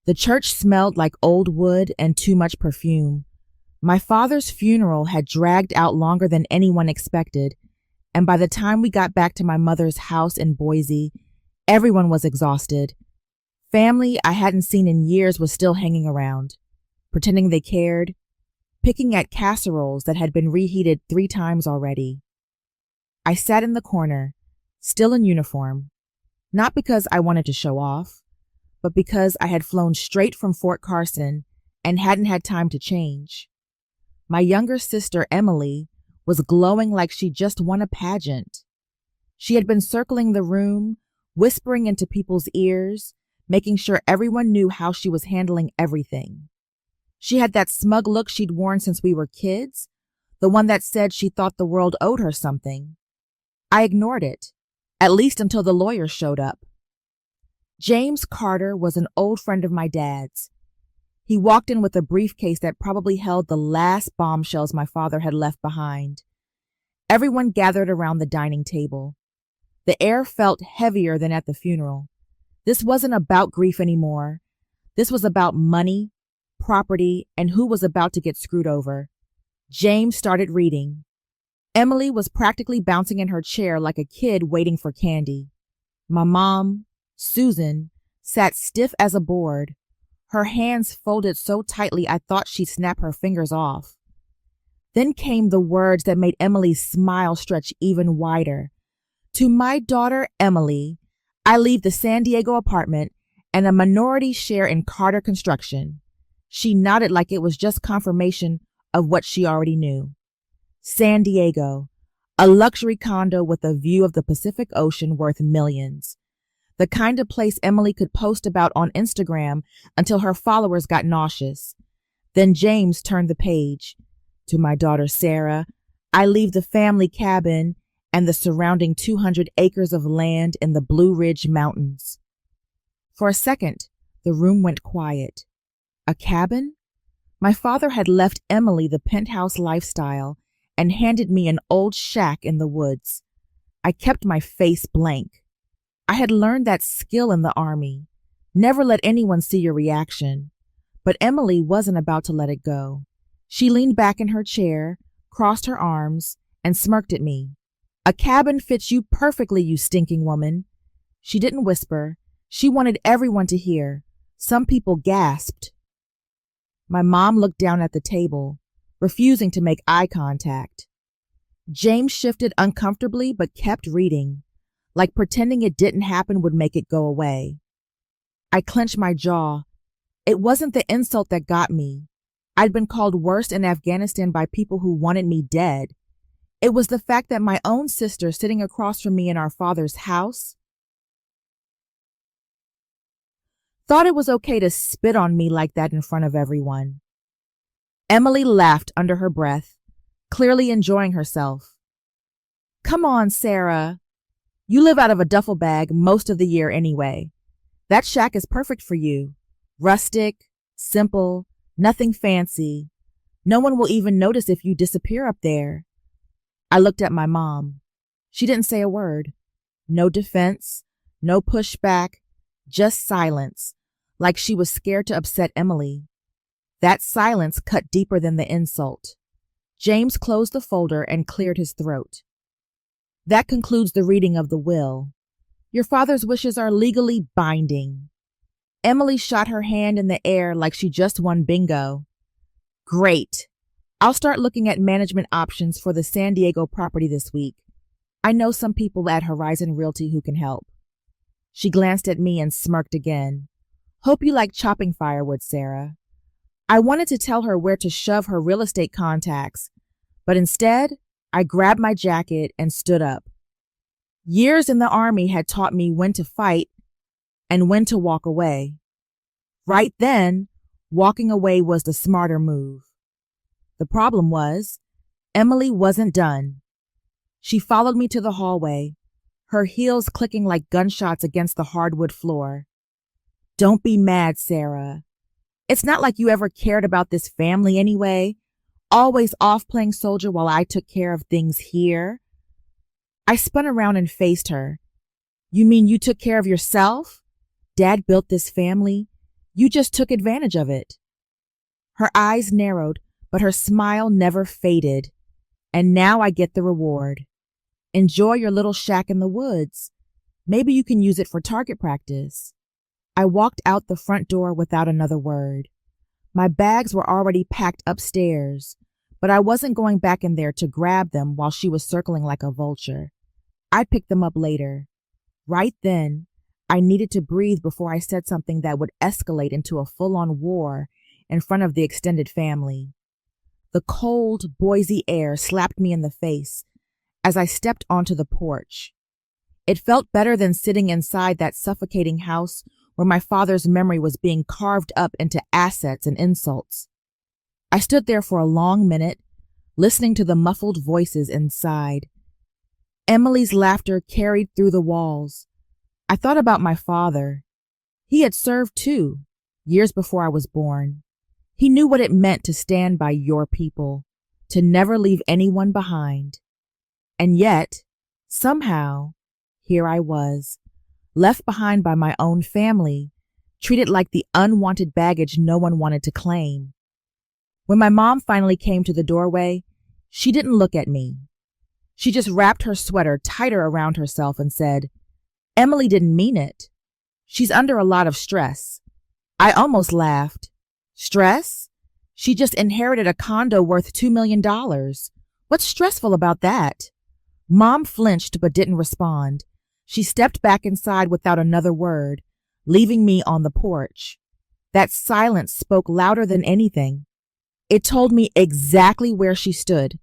The church smelled like old wood and too much perfume. My father's funeral had dragged out longer than anyone expected, and by the time we got back to my mother's house in Boise, everyone was exhausted. Family I hadn't seen in years was still hanging around, pretending they cared, picking at casseroles that had been reheated 3 times already. I sat in the corner, still in uniform, not because I wanted to show off, but because I had flown straight from Fort Carson and hadn't had time to change. My younger sister, Emily, was glowing like she just won a pageant. She had been circling the room, whispering into people's ears, making sure everyone knew how she was handling everything. She had that smug look she'd worn since we were kids, the one that said she thought the world owed her something. I ignored it, at least until the lawyer showed up. James Carter was an old friend of my dad's. He walked in with a briefcase that probably held the last bombshells my father had left behind. Everyone gathered around the dining table. The air felt heavier than at the funeral. This wasn't about grief anymore. This was about money, property, and who was about to get screwed over. James started reading. Emily was practically bouncing in her chair like a kid waiting for candy. My mom, Susan, sat stiff as a board. Her hands folded so tightly I thought she'd snap her fingers off. Then came the words that made Emily's smile stretch even wider. To my daughter, Emily, I leave the San Diego apartment and a minority share in Carter Construction. She nodded like it was just confirmation of what she already knew. San Diego, a luxury condo with a view of the Pacific Ocean worth millions. The kind of place Emily could post about on Instagram until her followers got nauseous. Then James turned the page. To my daughter Sarah, I leave the family cabin and the surrounding 200 acres of land in the Blue Ridge Mountains. For a second, the room went quiet. A cabin? My father had left Emily the penthouse lifestyle and handed me an old shack in the woods. I kept my face blank. I had learned that skill in the Army. Never let anyone see your reaction. But Emily wasn't about to let it go. She leaned back in her chair, crossed her arms, and smirked at me. A cabin fits you perfectly, you stinking woman. She didn't whisper. She wanted everyone to hear. Some people gasped. My mom looked down at the table, refusing to make eye contact. James shifted uncomfortably but kept reading, like pretending it didn't happen would make it go away. I clenched my jaw. It wasn't the insult that got me. I'd been called worse in Afghanistan by people who wanted me dead. It was the fact that my own sister sitting across from me in our father's house thought it was okay to spit on me like that in front of everyone. Emily laughed under her breath, clearly enjoying herself. Come on, Sarah. You live out of a duffel bag most of the year anyway. That shack is perfect for you. Rustic, simple, nothing fancy. No one will even notice if you disappear up there. I looked at my mom. She didn't say a word. No defense, no pushback, just silence, like she was scared to upset Emily. That silence cut deeper than the insult. James closed the folder and cleared his throat. That concludes the reading of the will. Your father's wishes are legally binding. Emily shot her hand in the air like she just won bingo. Great. I'll start looking at management options for the San Diego property this week. I know some people at Horizon Realty who can help. She glanced at me and smirked again. Hope you like chopping firewood, Sarah. I wanted to tell her where to shove her real estate contacts, but instead, I grabbed my jacket and stood up. Years in the Army had taught me when to fight and when to walk away. Right then, walking away was the smarter move. The problem was, Emily wasn't done. She followed me to the hallway, her heels clicking like gunshots against the hardwood floor. Don't be mad, Sarah. It's not like you ever cared about this family anyway. Always off playing soldier while I took care of things here. I spun around and faced her. You mean you took care of yourself? Dad built this family. You just took advantage of it." Her eyes narrowed, but her smile never faded. "And now I get the reward. Enjoy your little shack in the woods. Maybe you can use it for target practice." I walked out the front door without another word. My bags were already packed upstairs, but I wasn't going back in there to grab them while she was circling like a vulture. I'd pick them up later. Right then, I needed to breathe before I said something that would escalate into a full-on war in front of the extended family. The cold, Boise air slapped me in the face as I stepped onto the porch. It felt better than sitting inside that suffocating house where my father's memory was being carved up into assets and insults. I stood there for a long minute, listening to the muffled voices inside. Emily's laughter carried through the walls. I thought about my father. He had served too, years before I was born. He knew what it meant to stand by your people, to never leave anyone behind. And yet, somehow, here I was, left behind by my own family, treated like the unwanted baggage no one wanted to claim. When my mom finally came to the doorway, she didn't look at me. She just wrapped her sweater tighter around herself and said, "Emily didn't mean it. She's under a lot of stress." I almost laughed. Stress? She just inherited a condo worth $2 million. What's stressful about that? Mom flinched but didn't respond. She stepped back inside without another word, leaving me on the porch. That silence spoke louder than anything. It told me exactly where she stood.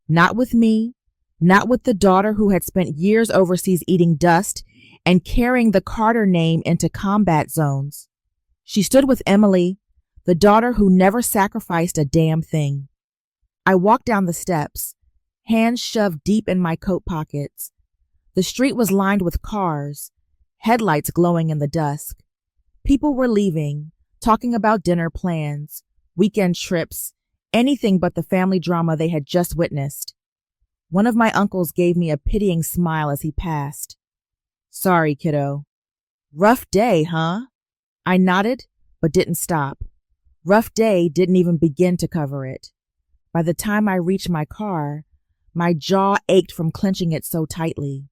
Not with me, not with the daughter who had spent years overseas eating dust and carrying the Carter name into combat zones. She stood with Emily, the daughter who never sacrificed a damn thing. I walked down the steps, hands shoved deep in my coat pockets. The street was lined with cars, headlights glowing in the dusk. People were leaving, talking about dinner plans, weekend trips, anything but the family drama they had just witnessed. One of my uncles gave me a pitying smile as he passed. "Sorry, kiddo." "Rough day, huh?" I nodded, but didn't stop. Rough day didn't even begin to cover it. By the time I reached my car, my jaw ached from clenching it so tightly.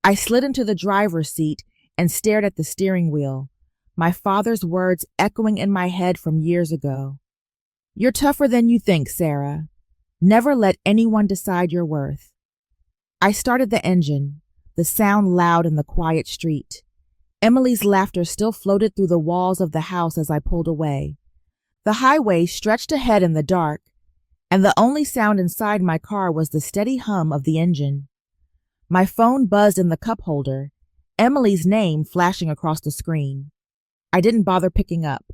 I slid into the driver's seat and stared at the steering wheel, my father's words echoing in my head from years ago. "You're tougher than you think, Sarah. Never let anyone decide your worth." I started the engine, the sound loud in the quiet street. Emily's laughter still floated through the walls of the house as I pulled away. The highway stretched ahead in the dark, and the only sound inside my car was the steady hum of the engine. My phone buzzed in the cup holder, Emily's name flashing across the screen. I didn't bother picking up.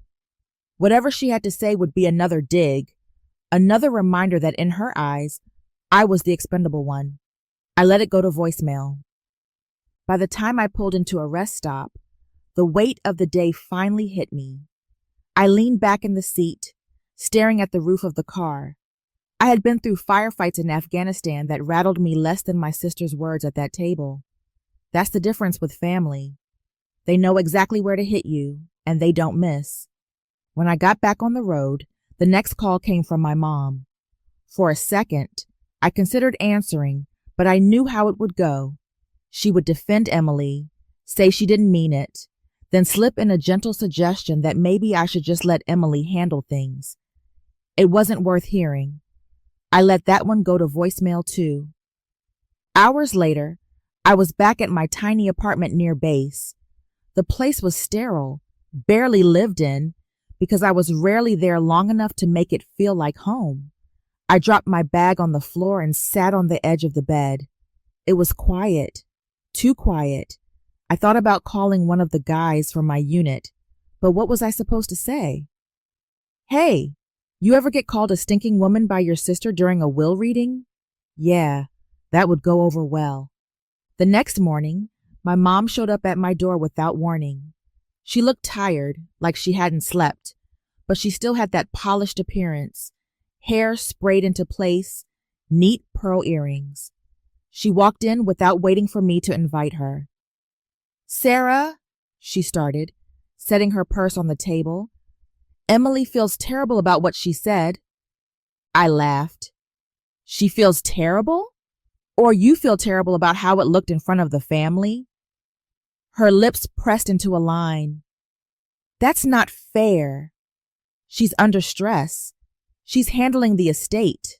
Whatever she had to say would be another dig, another reminder that in her eyes, I was the expendable one. I let it go to voicemail. By the time I pulled into a rest stop, the weight of the day finally hit me. I leaned back in the seat, staring at the roof of the car. I had been through firefights in Afghanistan that rattled me less than my sister's words at that table. That's the difference with family. They know exactly where to hit you, and they don't miss. When I got back on the road, the next call came from my mom. For a second, I considered answering, but I knew how it would go. She would defend Emily, say she didn't mean it, then slip in a gentle suggestion that maybe I should just let Emily handle things. It wasn't worth hearing. I let that one go to voicemail too. Hours later, I was back at my tiny apartment near base. The place was sterile, barely lived in, because I was rarely there long enough to make it feel like home. I dropped my bag on the floor and sat on the edge of the bed. It was quiet, too quiet. I thought about calling one of the guys from my unit, but what was I supposed to say? "Hey, you ever get called a stinking woman by your sister during a will reading?" Yeah, that would go over well. The next morning, my mom showed up at my door without warning. She looked tired, like she hadn't slept, but she still had that polished appearance, hair sprayed into place, neat pearl earrings. She walked in without waiting for me to invite her. "Sarah," she started, setting her purse on the table, Emily feels terrible about what she said. I laughed. She feels terrible? Or you feel terrible about how it looked in front of the family? Her lips pressed into a line. That's not fair. She's under stress. She's handling the estate.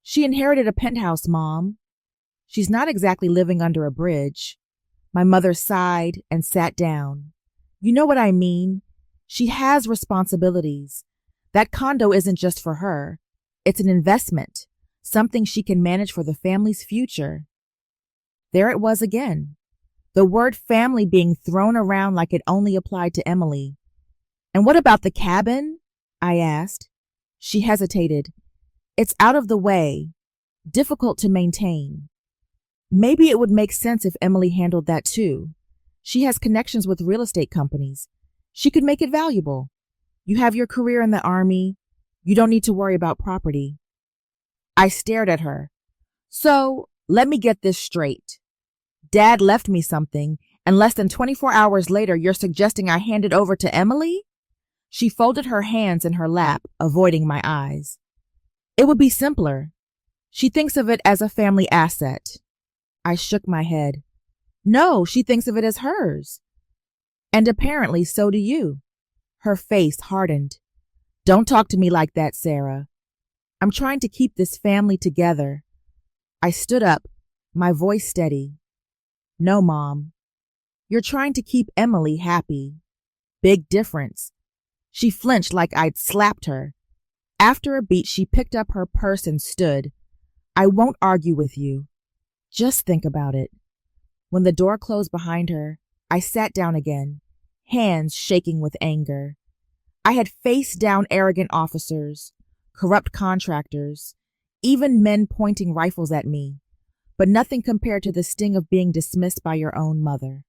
She inherited a penthouse, Mom. She's not exactly living under a bridge. My mother sighed and sat down. You know what I mean? She has responsibilities. That condo isn't just for her. It's an investment, something she can manage for the family's future. There it was again. The word family being thrown around like it only applied to Emily. And what about the cabin? I asked. She hesitated. It's out of the way, difficult to maintain. Maybe it would make sense if Emily handled that too. She has connections with real estate companies. She could make it valuable. You have your career in the Army. You don't need to worry about property. I stared at her. So, let me get this straight. Dad left me something, and less than 24 hours later you're suggesting I hand it over to Emily? She folded her hands in her lap, avoiding my eyes. It would be simpler. She thinks of it as a family asset. I shook my head. No, she thinks of it as hers. And apparently so do you. Her face hardened. Don't talk to me like that, Sarah. I'm trying to keep this family together. I stood up, my voice steady. No, Mom. You're trying to keep Emily happy. Big difference. She flinched like I'd slapped her. After a beat, she picked up her purse and stood. I won't argue with you. Just think about it. When the door closed behind her, I sat down again, hands shaking with anger. I had faced down arrogant officers, corrupt contractors, even men pointing rifles at me, but nothing compared to the sting of being dismissed by your own mother.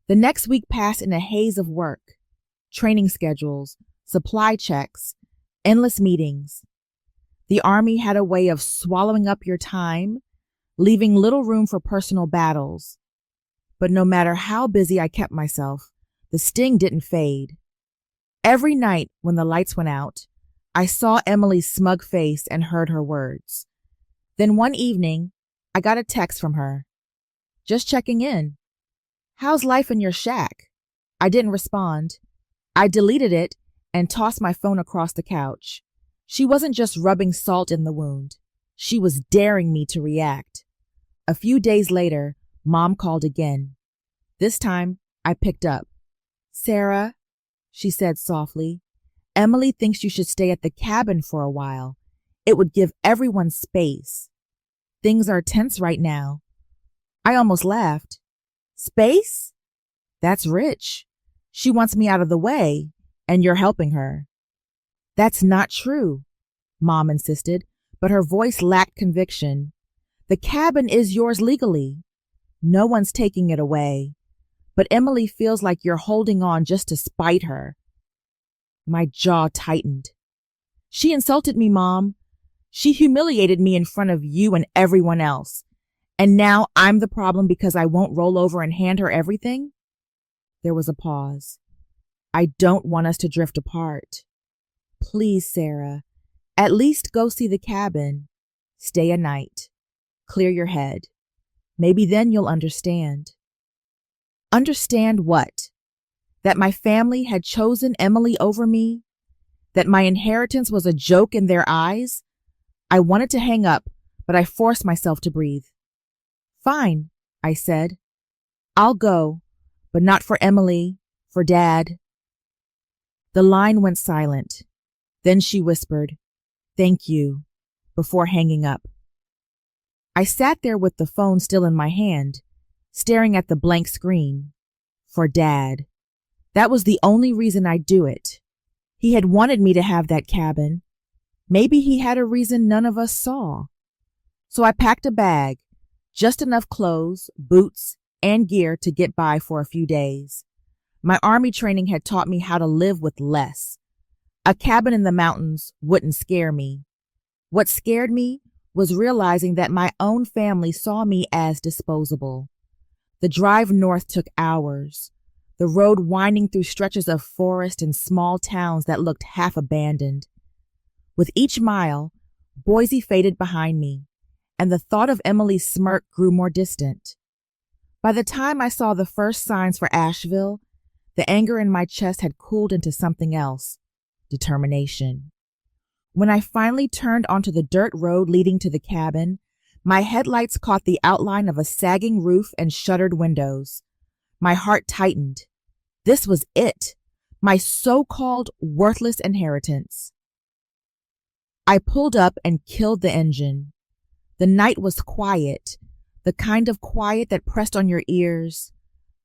The next week passed in a haze of work, training schedules, supply checks, endless meetings. The Army had a way of swallowing up your time, leaving little room for personal battles. But no matter how busy I kept myself, the sting didn't fade. Every night when the lights went out, I saw Emily's smug face and heard her words. Then one evening, I got a text from her. Just checking in. How's life in your shack? I didn't respond. I deleted it and tossed my phone across the couch. She wasn't just rubbing salt in the wound. She was daring me to react. A few days later, Mom called again. This time, I picked up. Sarah, she said softly, Emily thinks you should stay at the cabin for a while. It would give everyone space. Things are tense right now. I almost laughed. Space? That's rich. She wants me out of the way, and you're helping her. That's not true, Mom insisted, but her voice lacked conviction. The cabin is yours legally. No one's taking it away. But Emily feels like you're holding on just to spite her. My jaw tightened. She insulted me, Mom. She humiliated me in front of you and everyone else. And now I'm the problem because I won't roll over and hand her everything? There was a pause. I don't want us to drift apart. Please, Sarah, at least go see the cabin. Stay a night. Clear your head. Maybe then you'll understand. Understand what? That my family had chosen Emily over me? That my inheritance was a joke in their eyes? I wanted to hang up, but I forced myself to breathe. Fine, I said. I'll go, but not for Emily, for Dad. The line went silent. Then she whispered, "Thank you," before hanging up. I sat there with the phone still in my hand, staring at the blank screen. For Dad. That was the only reason I'd do it. He had wanted me to have that cabin. Maybe he had a reason none of us saw. So I packed a bag, just enough clothes, boots, and gear to get by for a few days. My Army training had taught me how to live with less. A cabin in the mountains wouldn't scare me. What scared me was realizing that my own family saw me as disposable. The drive north took hours. The the road winding through stretches of forest and small towns that looked half abandoned. With each mile, Boise faded behind me, and the thought of Emily's smirk grew more distant. By the time I saw the first signs for Asheville, the anger in my chest had cooled into something else: determination. When I finally turned onto the dirt road leading to the cabin, my headlights caught the outline of a sagging roof and shuttered windows. My heart tightened. This was it, my so-called worthless inheritance. I pulled up and killed the engine. The night was quiet, the kind of quiet that pressed on your ears.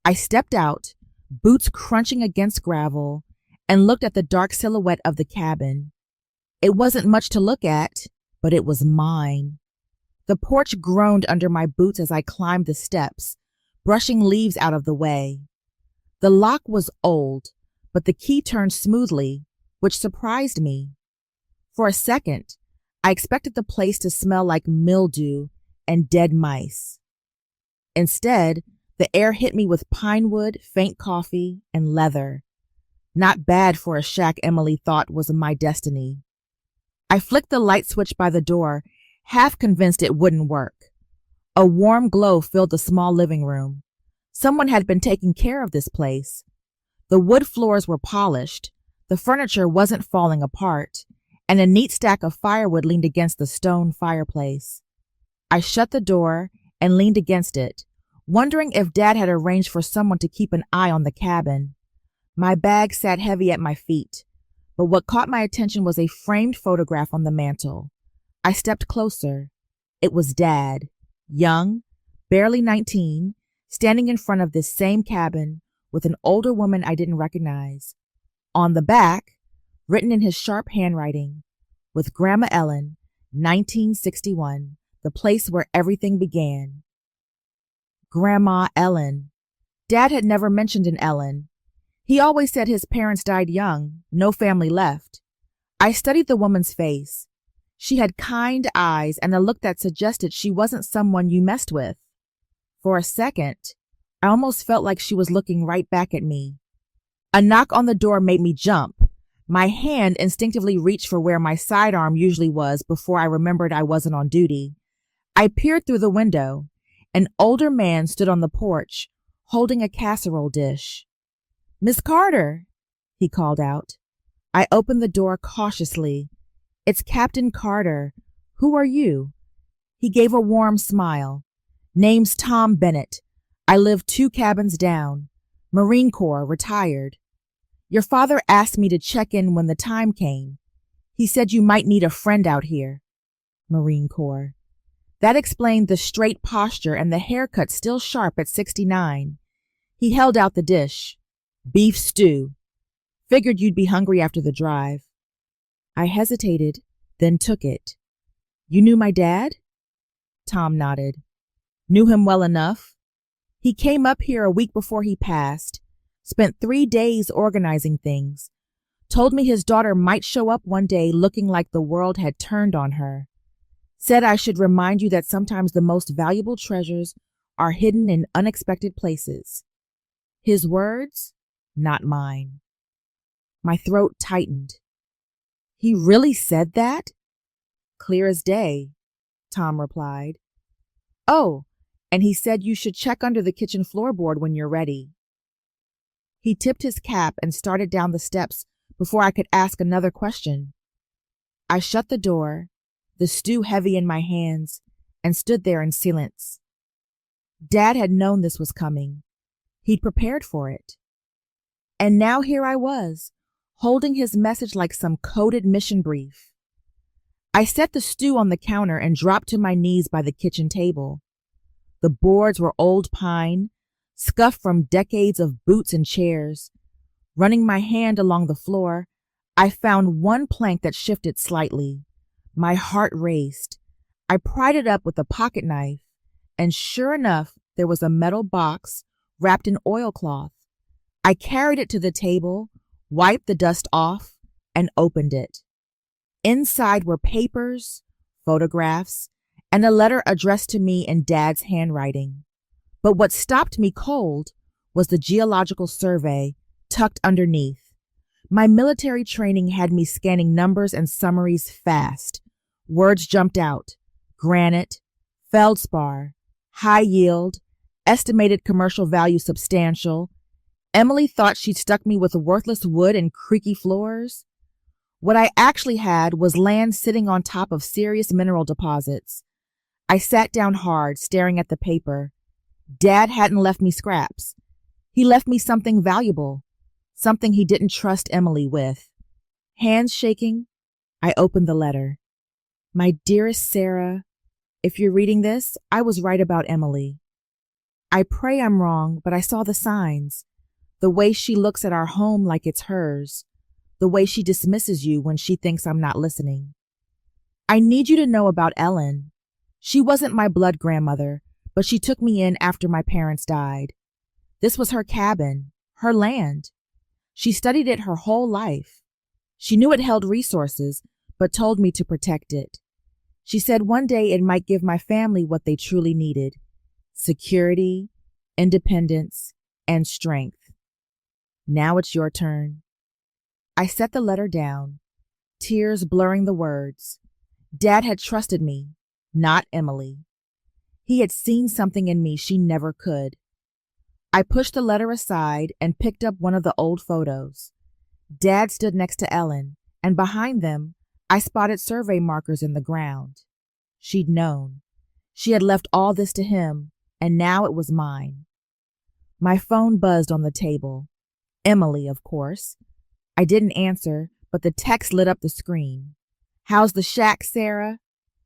I stepped out, boots crunching against gravel, and looked at the dark silhouette of the cabin. It wasn't much to look at, but it was mine. The porch groaned under my boots as I climbed the steps, brushing leaves out of the way. The lock was old, but the key turned smoothly, which surprised me. For a second, I expected the place to smell like mildew and dead mice. Instead, the air hit me with pine wood, faint coffee, and leather. Not bad for a shack Emily thought was my destiny. I flicked the light switch by the door, half convinced it wouldn't work. A warm glow filled the small living room. Someone had been taking care of this place. The wood floors were polished, the furniture wasn't falling apart, and a neat stack of firewood leaned against the stone fireplace. I shut the door and leaned against it, wondering if Dad had arranged for someone to keep an eye on the cabin. My bag sat heavy at my feet, but what caught my attention was a framed photograph on the mantel. I stepped closer. It was Dad, young, barely 19, standing in front of this same cabin with an older woman I didn't recognize. On the back, written in his sharp handwriting, with Grandma Ellen, 1961, the place where everything began. Grandma Ellen. Dad had never mentioned an Ellen. He always said his parents died young, no family left. I studied the woman's face. She had kind eyes and a look that suggested she wasn't someone you messed with. For a second, I almost felt like she was looking right back at me. A knock on the door made me jump. My hand instinctively reached for where my sidearm usually was before I remembered I wasn't on duty. I peered through the window. An older man stood on the porch, holding a casserole dish. "Miss Carter," he called out. I opened the door cautiously. "It's Captain Carter. Who are you?" He gave a warm smile. "Name's Tom Bennett. I live 2 cabins down. Marine Corps, retired. Your father asked me to check in when the time came. He said you might need a friend out here." Marine Corps. That explained the straight posture and the haircut still sharp at 69. He held out the dish. "Beef stew. Figured you'd be hungry after the drive." I hesitated, then took it. "You knew my dad?" Tom nodded. "Knew him well enough. He came up here a week before he passed, spent 3 days organizing things, told me his daughter might show up one day looking like the world had turned on her. Said I should remind you that sometimes the most valuable treasures are hidden in unexpected places." His words, not mine. My throat tightened. "He really said that?" "Clear as day," Tom replied. "Oh, and he said you should check under the kitchen floorboard when you're ready." He tipped his cap and started down the steps before I could ask another question. I shut the door, the stew heavy in my hands, and stood there in silence. Dad had known this was coming. He'd prepared for it. And now here I was, holding his message like some coded mission brief. I set the stew on the counter and dropped to my knees by the kitchen table. The boards were old pine, scuffed from decades of boots and chairs. Running my hand along the floor, I found one plank that shifted slightly. My heart raced. I pried it up with a pocket knife, and sure enough, there was a metal box wrapped in oilcloth. I carried it to the table, wiped the dust off, and opened it. Inside were papers, photographs, and a letter addressed to me in Dad's handwriting. But what stopped me cold was the geological survey tucked underneath. My military training had me scanning numbers and summaries fast. Words jumped out: granite, feldspar, high yield, estimated commercial value substantial. Emily thought she'd stuck me with worthless wood and creaky floors. What I actually had was land sitting on top of serious mineral deposits. I sat down hard, staring at the paper. Dad hadn't left me scraps. He left me something valuable, something he didn't trust Emily with. Hands shaking, I opened the letter. My dearest Sarah, if you're reading this, I was right about Emily. I pray I'm wrong, but I saw the signs. The way she looks at our home like it's hers. The way she dismisses you when she thinks I'm not listening. I need you to know about Ellen. She wasn't my blood grandmother, but she took me in after my parents died. This was her cabin, her land. She studied it her whole life. She knew it held resources, but told me to protect it. She said one day it might give my family what they truly needed: security, independence, and strength. Now it's your turn. I set the letter down, tears blurring the words. Dad had trusted me, not Emily. He had seen something in me she never could. I pushed the letter aside and picked up one of the old photos. Dad stood next to Ellen, and behind them, I spotted survey markers in the ground. She'd known. She had left all this to him, and now it was mine. My phone buzzed on the table. Emily, of course. I didn't answer, but the text lit up the screen. How's the shack, Sarah?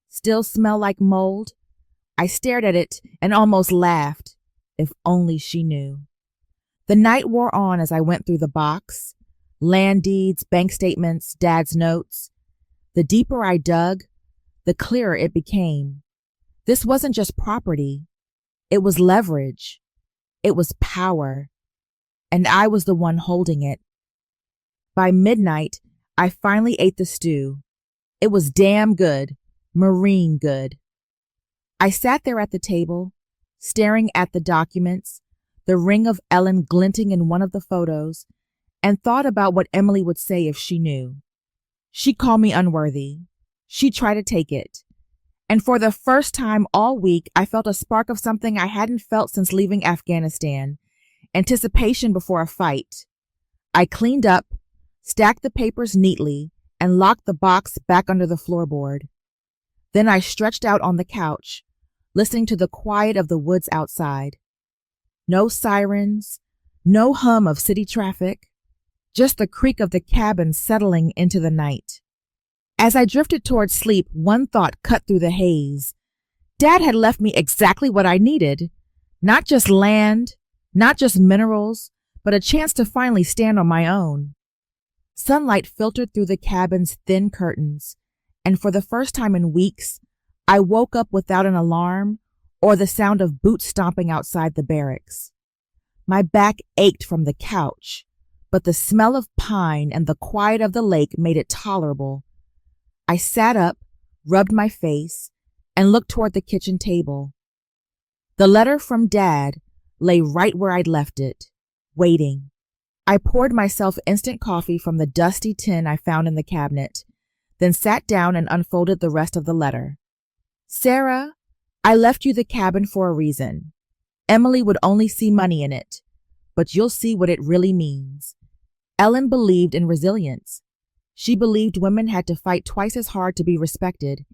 Still smell like mold? I stared at it and almost laughed. If only she knew. The night wore on as I went through the box. Land deeds, bank statements, Dad's notes. The deeper I dug, the clearer it became. This wasn't just property. It was leverage. It was power. And I was the one holding it. By midnight, I finally ate the stew. It was damn good, marine good. I sat there at the table, staring at the documents, the ring of Ellen glinting in one of the photos, and thought about what Emily would say if she knew. She'd call me unworthy. She'd try to take it. And for the first time all week, I felt a spark of something I hadn't felt since leaving Afghanistan: anticipation before a fight. I cleaned up, stacked the papers neatly, and locked the box back under the floorboard. Then I stretched out on the couch, listening to the quiet of the woods outside. No sirens, no hum of city traffic, just the creak of the cabin settling into the night. As I drifted toward sleep, one thought cut through the haze. Dad had left me exactly what I needed. Not just land, not just minerals, but a chance to finally stand on my own. Sunlight filtered through the cabin's thin curtains, and for the first time in weeks, I woke up without an alarm or the sound of boots stomping outside the barracks. My back ached from the couch, but the smell of pine and the quiet of the lake made it tolerable. I sat up, rubbed my face, and looked toward the kitchen table. The letter from Dad lay right where I'd left it, waiting. I poured myself instant coffee from the dusty tin I found in the cabinet, then sat down and unfolded the rest of the letter. Sarah, I left you the cabin for a reason. Emily would only see money in it, but you'll see what it really means. Ellen believed in resilience. She believed women had to fight twice as hard to be respected,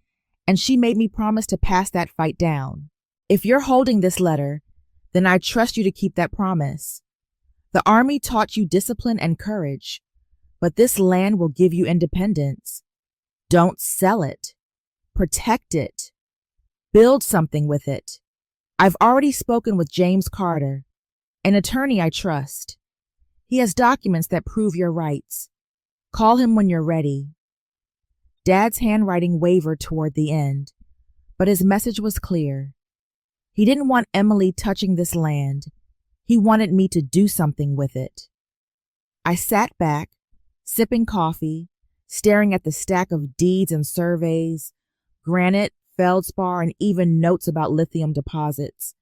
and she made me promise to pass that fight down. If you're holding this letter, then I trust you to keep that promise. The Army taught you discipline and courage, but this land will give you independence. Don't sell it. Protect it. Build something with it. I've already spoken with James Carter, an attorney I trust. He has documents that prove your rights. Call him when you're ready. Dad's handwriting wavered toward the end, but his message was clear. He didn't want Emily touching this land. He wanted me to do something with it. I sat back, sipping coffee, staring at the stack of deeds and surveys, granite, feldspar, and even notes about lithium deposits.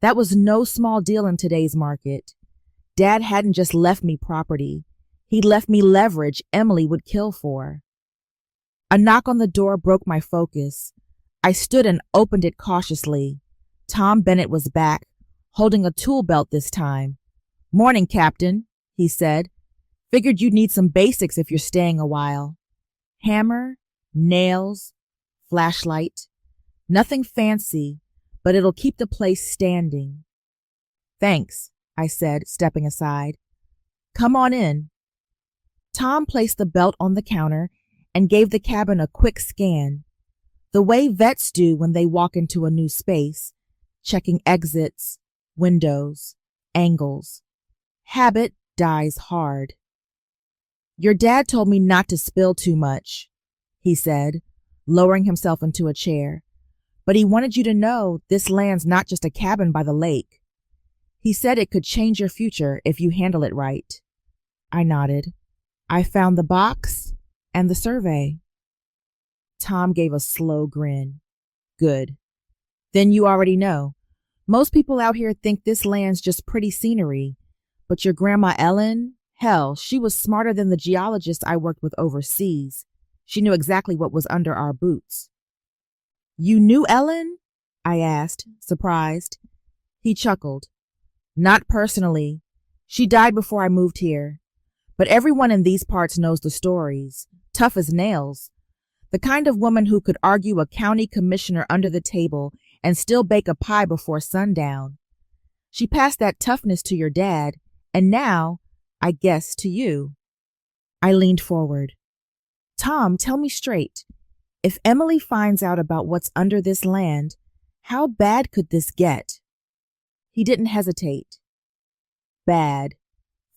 That was no small deal in today's market. Dad hadn't just left me property. He'd left me leverage Emily would kill for. A knock on the door broke my focus. I stood and opened it cautiously. Tom Bennett was back, holding a tool belt this time. "Morning, Captain," he said. "Figured you'd need some basics if you're staying a while." Hammer, nails, flashlight. Nothing fancy, but it'll keep the place standing. "Thanks," I said, stepping aside. "Come on in." Tom placed the belt on the counter and gave the cabin a quick scan, the way vets do when they walk into a new space, checking exits, windows, angles. Habit dies hard. "Your dad told me not to spill too much," he said, lowering himself into a chair. "But he wanted you to know this land's not just a cabin by the lake. He said it could change your future if you handle it right." I nodded. "I found the box and the survey." Tom gave a slow grin. "Good. Then you already know. Most people out here think this land's just pretty scenery, but your Grandma Ellen, hell, she was smarter than the geologists I worked with overseas. She knew exactly what was under our boots." "You knew Ellen?" I asked, surprised. He chuckled. "Not personally. She died before I moved here. But everyone in these parts knows the stories, tough as nails. The kind of woman who could argue a county commissioner under the table and still bake a pie before sundown. She passed that toughness to your dad, and now, I guess, to you." I leaned forward. "Tom, tell me straight. If Emily finds out about what's under this land, how bad could this get?" He didn't hesitate. "Bad.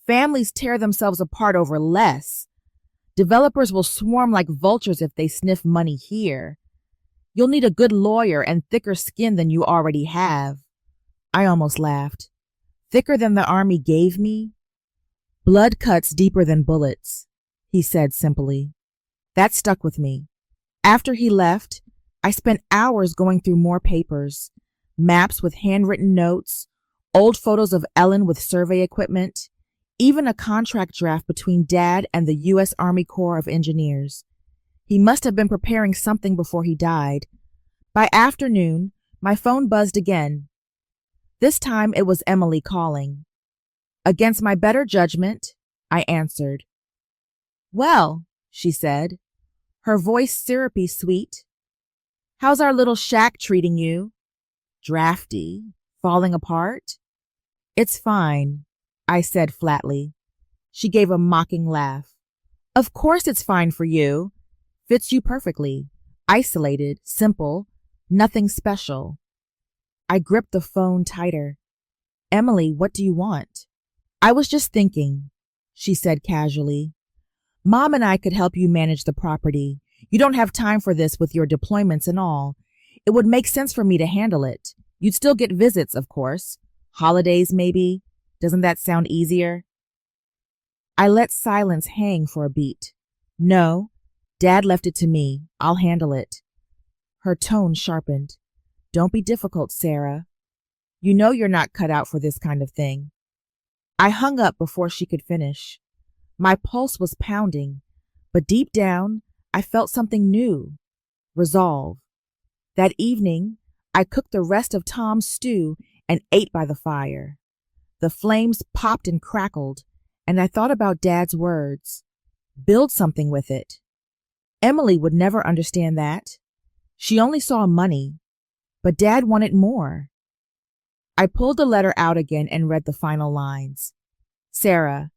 Families tear themselves apart over less. Developers will swarm like vultures if they sniff money here. You'll need a good lawyer and thicker skin than you already have." I almost laughed. "Thicker than the Army gave me?" "Blood cuts deeper than bullets," he said simply. That stuck with me. After he left, I spent hours going through more papers, maps with handwritten notes, old photos of Ellen with survey equipment, even a contract draft between Dad and the U.S. Army Corps of Engineers. He must have been preparing something before he died. By afternoon, my phone buzzed again. This time it was Emily calling. Against my better judgment, I answered. "Well," she said, her voice syrupy sweet. "How's our little shack treating you?" "Drafty. Falling apart?" "It's fine," I said flatly. She gave a mocking laugh. "Of course it's fine for you. Fits you perfectly. Isolated, simple, nothing special." I gripped the phone tighter. "Emily, what do you want?" "I was just thinking," she said casually. "Mom and I could help you manage the property. You don't have time for this with your deployments and all. It would make sense for me to handle it. You'd still get visits, of course. Holidays, maybe. Doesn't that sound easier?" I let silence hang for a beat. "No, Dad left it to me. I'll handle it." Her tone sharpened. "Don't be difficult, Sarah. You know you're not cut out for this kind of thing." I hung up before she could finish. My pulse was pounding, but deep down, I felt something new. Resolve. That evening, I cooked the rest of Tom's stew and ate by the fire. The flames popped and crackled, and I thought about Dad's words. Build something with it. Emily would never understand that. She only saw money, but Dad wanted more. I pulled the letter out again and read the final lines. "Sarah,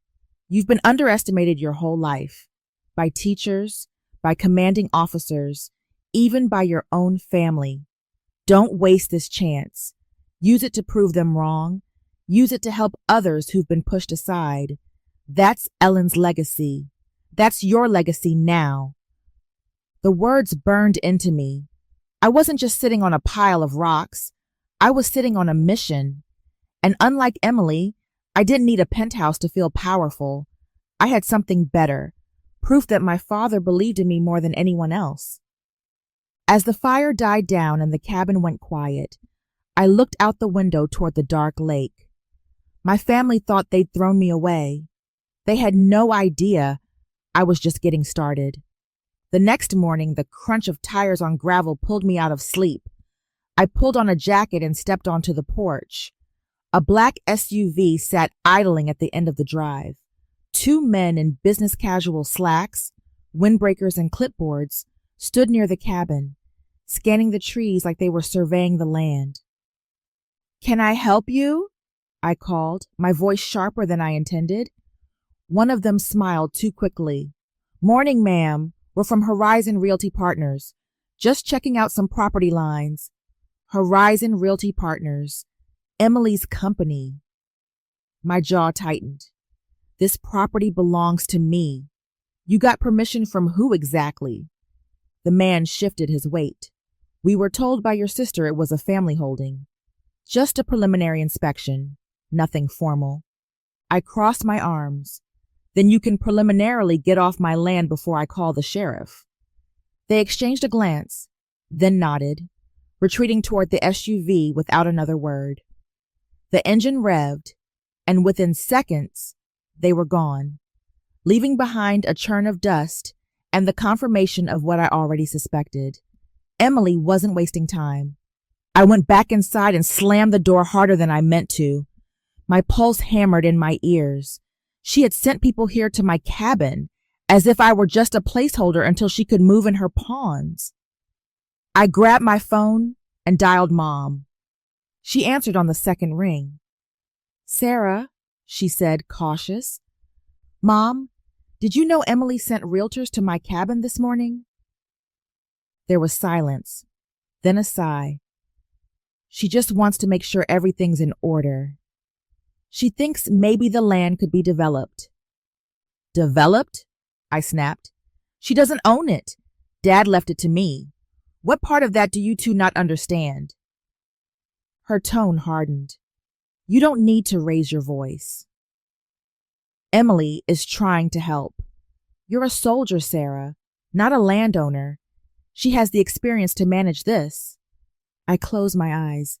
you've been underestimated your whole life. By teachers, by commanding officers, even by your own family. Don't waste this chance. Use it to prove them wrong. Use it to help others who've been pushed aside. That's Ellen's legacy. That's your legacy now." The words burned into me. I wasn't just sitting on a pile of rocks. I was sitting on a mission. And unlike Emily, I didn't need a penthouse to feel powerful. I had something better, proof that my father believed in me more than anyone else. As the fire died down and the cabin went quiet, I looked out the window toward the dark lake. My family thought they'd thrown me away. They had no idea I was just getting started. The next morning, the crunch of tires on gravel pulled me out of sleep. I pulled on a jacket and stepped onto the porch. A black SUV sat idling at the end of the drive. Two men in business casual slacks, windbreakers, and clipboards stood near the cabin, scanning the trees like they were surveying the land. "Can I help you?" I called, my voice sharper than I intended. One of them smiled too quickly. "Morning, ma'am. We're from Horizon Realty Partners. Just checking out some property lines." Horizon Realty Partners. Emily's company. My jaw tightened. "This property belongs to me." "You got permission from who exactly?" The man shifted his weight. "We were told by your sister it was a family holding. Just a preliminary inspection. Nothing formal." I crossed my arms. "Then you can preliminarily get off my land before I call the sheriff." They exchanged a glance, then nodded, retreating toward the SUV without another word. The engine revved, and within seconds, they were gone, leaving behind a churn of dust and the confirmation of what I already suspected. Emily wasn't wasting time. I went back inside and slammed the door harder than I meant to. My pulse hammered in my ears. She had sent people here to my cabin, as if I were just a placeholder until she could move in her pawns. I grabbed my phone and dialed Mom. She answered on the second ring. "Sarah," she said, cautious. "Mom, did you know Emily sent realtors to my cabin this morning?" There was silence, then a sigh. "She just wants to make sure everything's in order. She thinks maybe the land could be developed." "Developed?" I snapped. "She doesn't own it. Dad left it to me. What part of that do you two not understand?" Her tone hardened. "You don't need to raise your voice. Emily is trying to help. You're a soldier, Sarah, not a landowner. She has the experience to manage this." I closed my eyes.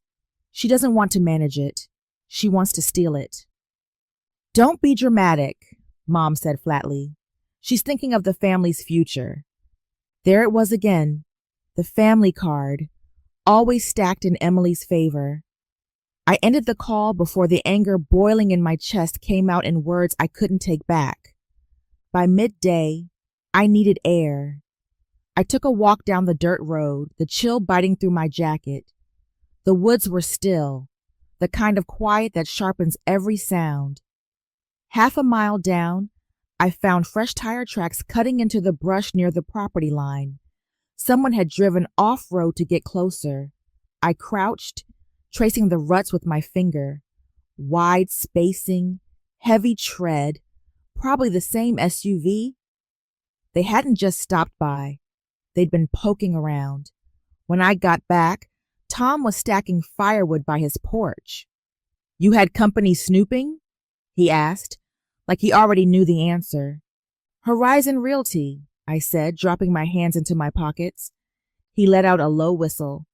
"She doesn't want to manage it. She wants to steal it." "Don't be dramatic," Mom said flatly. "She's thinking of the family's future." There it was again, the family card, always stacked in Emily's favor. I ended the call before the anger boiling in my chest came out in words I couldn't take back. By midday, I needed air. I took a walk down the dirt road, the chill biting through my jacket. The woods were still, the kind of quiet that sharpens every sound. Half a mile down, I found fresh tire tracks cutting into the brush near the property line. Someone had driven off-road to get closer. I crouched, tracing the ruts with my finger. Wide spacing, heavy tread, probably the same SUV. They hadn't just stopped by. They'd been poking around. When I got back, Tom was stacking firewood by his porch. "You had company snooping?" he asked, like he already knew the answer. "Horizon Realty," I said, dropping my hands into my pockets. He let out a low whistle.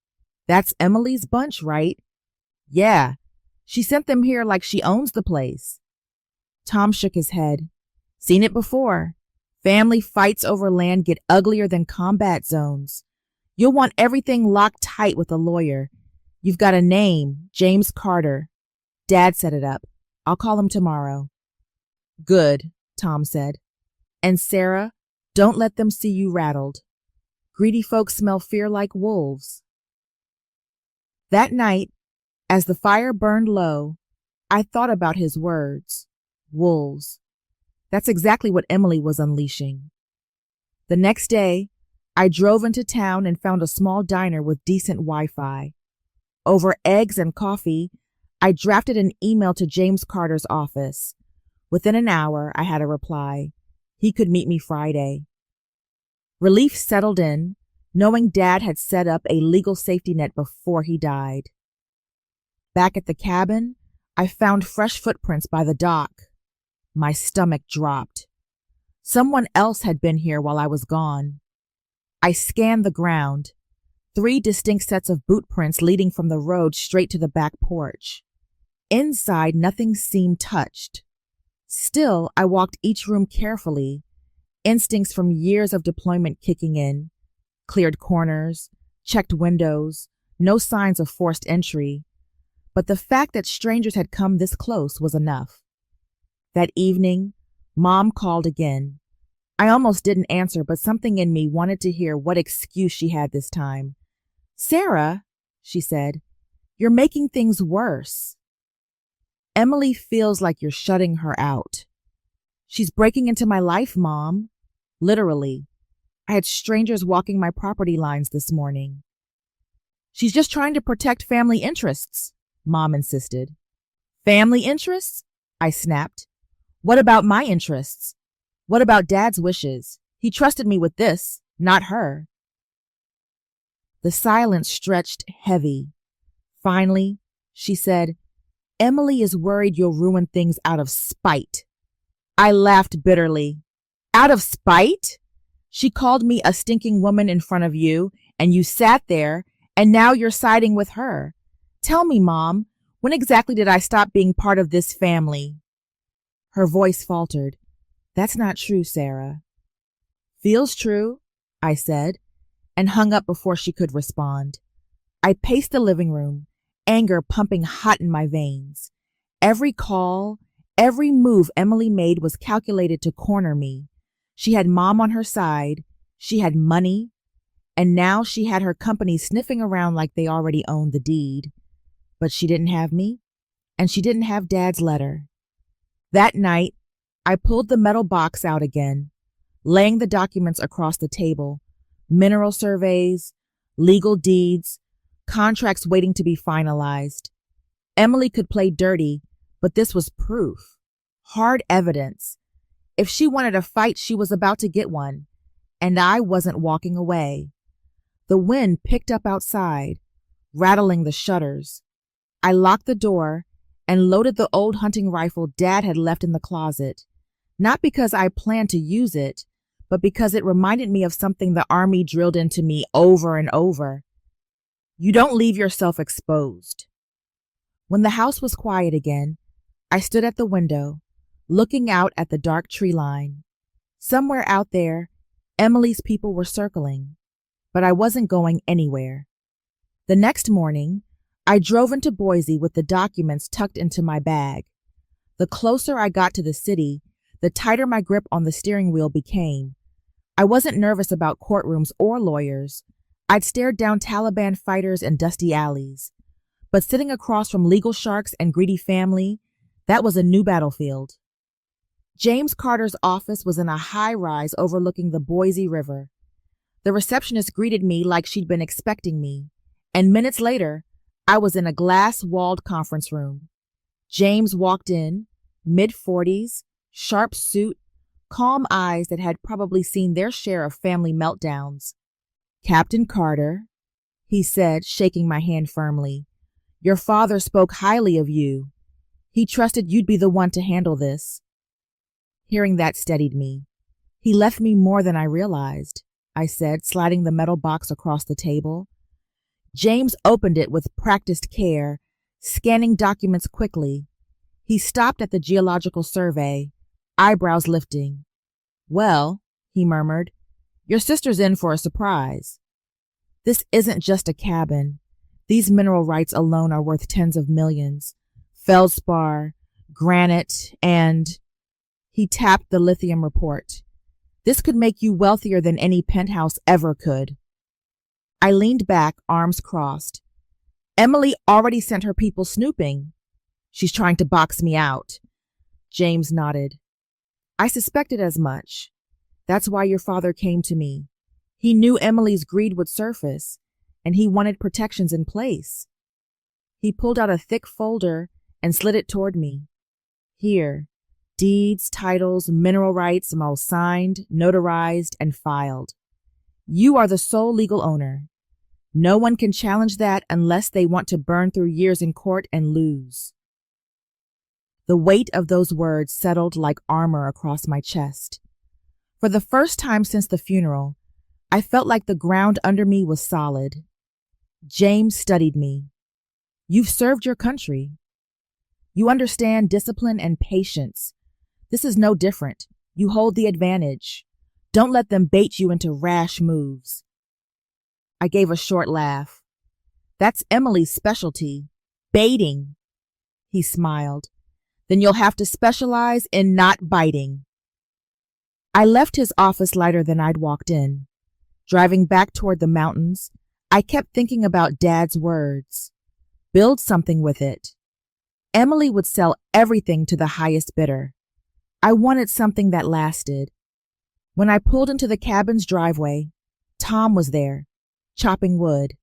"That's Emily's bunch, right?" "Yeah. She sent them here like she owns the place." Tom shook his head. "Seen it before. Family fights over land get uglier than combat zones. You'll want everything locked tight with a lawyer. You've got a name, James Carter. Dad set it up. I'll call him tomorrow." "Good," Tom said. "And Sarah, don't let them see you rattled. Greedy folks smell fear like wolves." That night, as the fire burned low, I thought about his words. Wolves. That's exactly what Emily was unleashing. The next day, I drove into town and found a small diner with decent Wi-Fi. Over eggs and coffee, I drafted an email to James Carter's office. Within an hour, I had a reply. He could meet me Friday. Relief settled in, knowing Dad had set up a legal safety net before he died. Back at the cabin, I found fresh footprints by the dock. My stomach dropped. Someone else had been here while I was gone. I scanned the ground. 3 distinct sets of boot prints leading from the road straight to the back porch. Inside, nothing seemed touched. Still, I walked each room carefully, instincts from years of deployment kicking in, cleared corners, checked windows, no signs of forced entry. But the fact that strangers had come this close was enough. That evening, Mom called again. I almost didn't answer, but something in me wanted to hear what excuse she had this time. "Sarah," she said, "you're making things worse. Emily feels like you're shutting her out." "She's breaking into my life, Mom." Literally. I had strangers walking my property lines this morning. "She's just trying to protect family interests," Mom insisted. "Family interests?" I snapped. "What about my interests? What about Dad's wishes? He trusted me with this, not her." The silence stretched heavy. Finally, she said, "Emily is worried you'll ruin things out of spite." I laughed bitterly. "Out of spite? She called me a stinking woman in front of you, and you sat there, and now you're siding with her. Tell me, Mom, when exactly did I stop being part of this family?" Her voice faltered. "That's not true, Sarah." "Feels true," I said, and hung up before she could respond. I paced the living room, anger pumping hot in my veins. Every call, every move Emily made was calculated to corner me. She had Mom on her side, she had money, and now she had her company sniffing around like they already owned the deed. But she didn't have me, and she didn't have Dad's letter. That night, I pulled the metal box out again, laying the documents across the table: mineral surveys, legal deeds, contracts waiting to be finalized. Emily could play dirty, but this was proof, hard evidence. If she wanted a fight, she was about to get one, and I wasn't walking away. The wind picked up outside, rattling the shutters. I locked the door and loaded the old hunting rifle Dad had left in the closet, not because I planned to use it, but because it reminded me of something the Army drilled into me over and over. You don't leave yourself exposed. When the house was quiet again, I stood at the window, looking out at the dark tree line. Somewhere out there, Emily's people were circling, but I wasn't going anywhere. The next morning, I drove into Boise with the documents tucked into my bag. The closer I got to the city, the tighter my grip on the steering wheel became. I wasn't nervous about courtrooms or lawyers. I'd stared down Taliban fighters in dusty alleys. But sitting across from legal sharks and greedy family, that was a new battlefield. James Carter's office was in a high-rise overlooking the Boise River. The receptionist greeted me like she'd been expecting me, and minutes later, I was in a glass-walled conference room. James walked in, mid-40s, sharp suit, calm eyes that had probably seen their share of family meltdowns. "Captain Carter," he said, shaking my hand firmly, "your father spoke highly of you. He trusted you'd be the one to handle this." Hearing that steadied me. "He left me more than I realized," I said, sliding the metal box across the table. James opened it with practiced care, scanning documents quickly. He stopped at the geological survey, eyebrows lifting. "Well," he murmured, "your sister's in for a surprise. This isn't just a cabin. These mineral rights alone are worth tens of millions. Feldspar, granite, and..." He tapped the lithium report. "This could make you wealthier than any penthouse ever could." I leaned back, arms crossed. "Emily already sent her people snooping." "She's trying to box me out." James nodded. "I suspected as much. That's why your father came to me. He knew Emily's greed would surface, and he wanted protections in place." He pulled out a thick folder and slid it toward me. "Here, deeds, titles, mineral rights, all signed, notarized, and filed. You are the sole legal owner. No one can challenge that unless they want to burn through years in court and lose." The weight of those words settled like armor across my chest. For the first time since the funeral, I felt like the ground under me was solid. James studied me. "You've served your country." You understand discipline and patience. This is no different. You hold the advantage. Don't let them bait you into rash moves. I gave a short laugh. That's Emily's specialty. Baiting. He smiled. Then you'll have to specialize in not biting. I left his office lighter than I'd walked in. Driving back toward the mountains, I kept thinking about Dad's words. Build something with it. Emily would sell everything to the highest bidder. I wanted something that lasted. When I pulled into the cabin's driveway, Tom was there, chopping wood.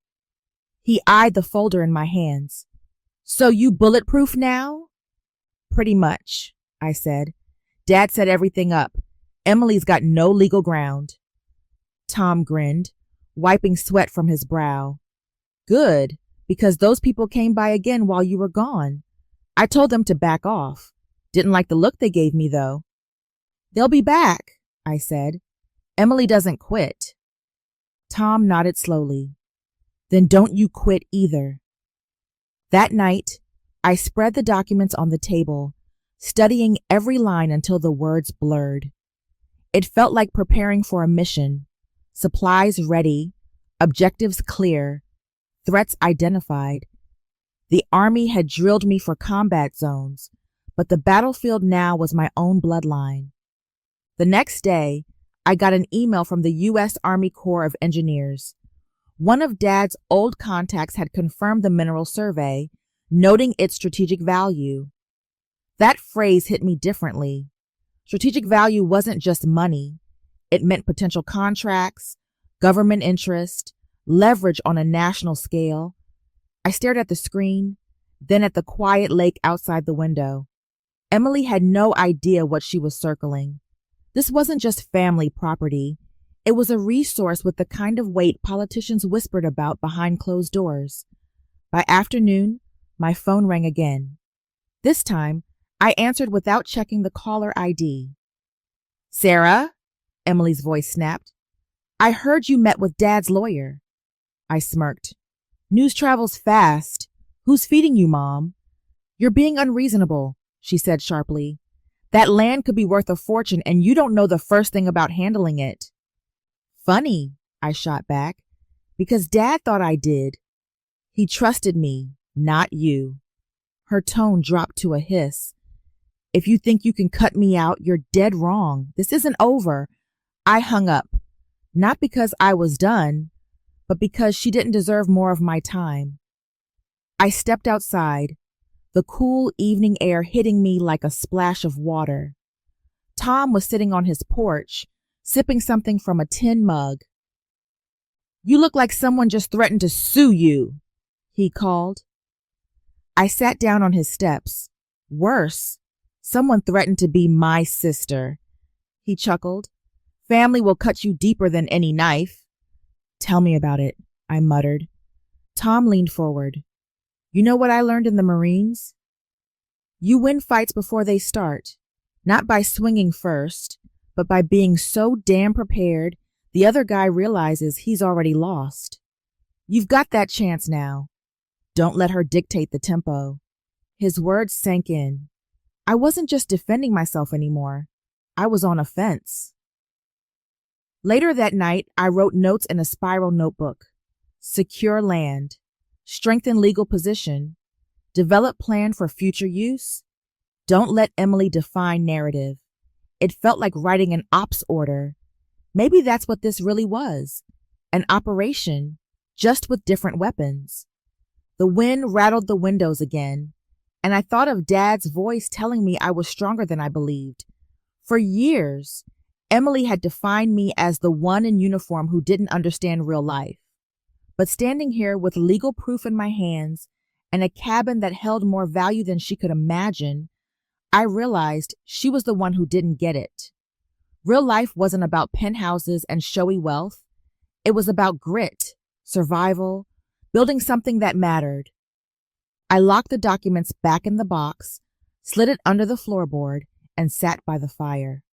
He eyed the folder in my hands. So you bulletproof now? Pretty much, I said. Dad set everything up. Emily's got no legal ground. Tom grinned, wiping sweat from his brow. Good, because those people came by again while you were gone. I told them to back off. Didn't like the look they gave me, though. They'll be back, I said. Emily doesn't quit. Tom nodded slowly. Then don't you quit either. That night, I spread the documents on the table, studying every line until the words blurred. It felt like preparing for a mission. Supplies ready, objectives clear, threats identified. The army had drilled me for combat zones, but the battlefield now was my own bloodline. The next day, I got an email from the U.S. Army Corps of Engineers. One of Dad's old contacts had confirmed the mineral survey, noting its strategic value. That phrase hit me differently. Strategic value wasn't just money. It meant potential contracts, government interest, leverage on a national scale. I stared at the screen, then at the quiet lake outside the window. Emily had no idea what she was circling. This wasn't just family property. It was a resource with the kind of weight politicians whispered about behind closed doors. By afternoon, my phone rang again. This time, I answered without checking the caller ID. Sarah? Emily's voice snapped. I heard you met with Dad's lawyer. I smirked. News travels fast. Who's feeding you, Mom? You're being unreasonable, she said sharply. That land could be worth a fortune and you don't know the first thing about handling it. Funny, I shot back, because Dad thought I did. He trusted me, not you. Her tone dropped to a hiss. If you think you can cut me out, you're dead wrong. This isn't over. I hung up, not because I was done, but because she didn't deserve more of my time. I stepped outside, the cool evening air hitting me like a splash of water. Tom was sitting on his porch, sipping something from a tin mug. You look like someone just threatened to sue you, he called. I sat down on his steps. Worse, someone threatened to be my sister. He chuckled. Family will cut you deeper than any knife. Tell me about it, I muttered. Tom leaned forward. You know what I learned in the Marines? You win fights before they start, not by swinging first, but by being so damn prepared the other guy realizes he's already lost. You've got that chance now. Don't let her dictate the tempo. His words sank in. I wasn't just defending myself anymore. I was on offense. Later that night, I wrote notes in a spiral notebook. Secure land. Strengthen legal position. Develop plan for future use. Don't let Emily define narrative. It felt like writing an ops order. Maybe that's what this really was. An operation, just with different weapons. The wind rattled the windows again, and I thought of Dad's voice telling me I was stronger than I believed. For years, Emily had defined me as the one in uniform who didn't understand real life. But standing here with legal proof in my hands and a cabin that held more value than she could imagine, I realized she was the one who didn't get it. Real life wasn't about penthouses and showy wealth. It was about grit, survival, building something that mattered. I locked the documents back in the box, slid it under the floorboard, and sat by the fire.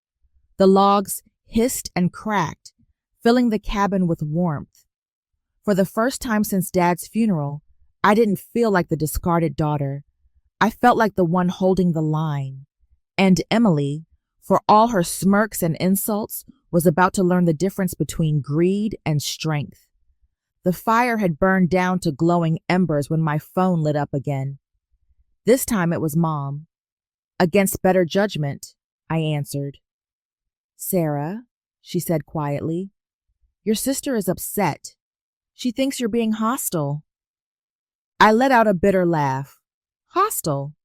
The logs hissed and cracked, filling the cabin with warmth. For the first time since Dad's funeral, I didn't feel like the discarded daughter. I felt like the one holding the line. And Emily, for all her smirks and insults, was about to learn the difference between greed and strength. The fire had burned down to glowing embers when my phone lit up again. This time it was Mom. Against better judgment, I answered. "Sarah," she said quietly, "your sister is upset. She thinks you're being hostile." I let out a bitter laugh. Hostile?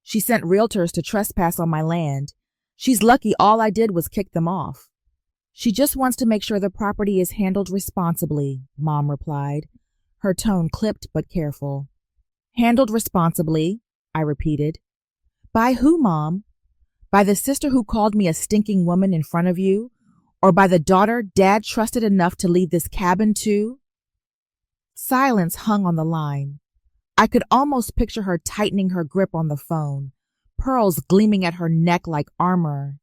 She sent realtors to trespass on my land. She's lucky all I did was kick them off. She just wants to make sure the property is handled responsibly, Mom replied, her tone clipped but careful. Handled responsibly, I repeated. By who, Mom? By the sister who called me a stinking woman in front of you? Or by the daughter Dad trusted enough to leave this cabin to? Silence hung on the line. I could almost picture her tightening her grip on the phone, pearls gleaming at her neck like armor.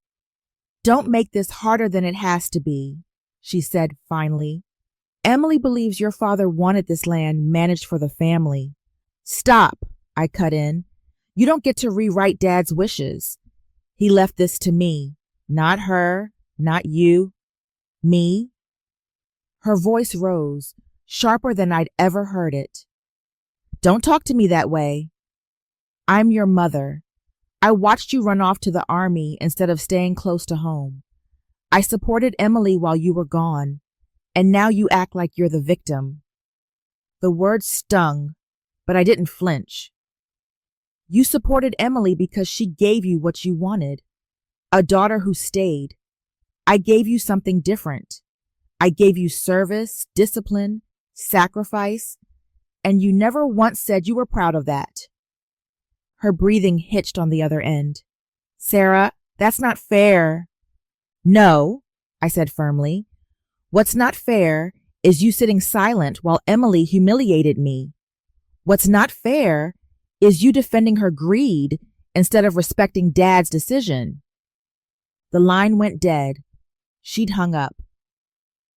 Don't make this harder than it has to be, she said finally. Emily believes your father wanted this land managed for the family. Stop, I cut in. You don't get to rewrite Dad's wishes. He left this to me, not her, not you, me. Her voice rose, sharper than I'd ever heard it. Don't talk to me that way. I'm your mother. I watched you run off to the army instead of staying close to home. I supported Emily while you were gone, and now you act like you're the victim. The words stung, but I didn't flinch. You supported Emily because she gave you what you wanted, a daughter who stayed. I gave you something different. I gave you service, discipline, sacrifice, and you never once said you were proud of that. Her breathing hitched on the other end. Sarah, that's not fair. No, I said firmly. What's not fair is you sitting silent while Emily humiliated me. What's not fair is you defending her greed instead of respecting Dad's decision. The line went dead. She'd hung up.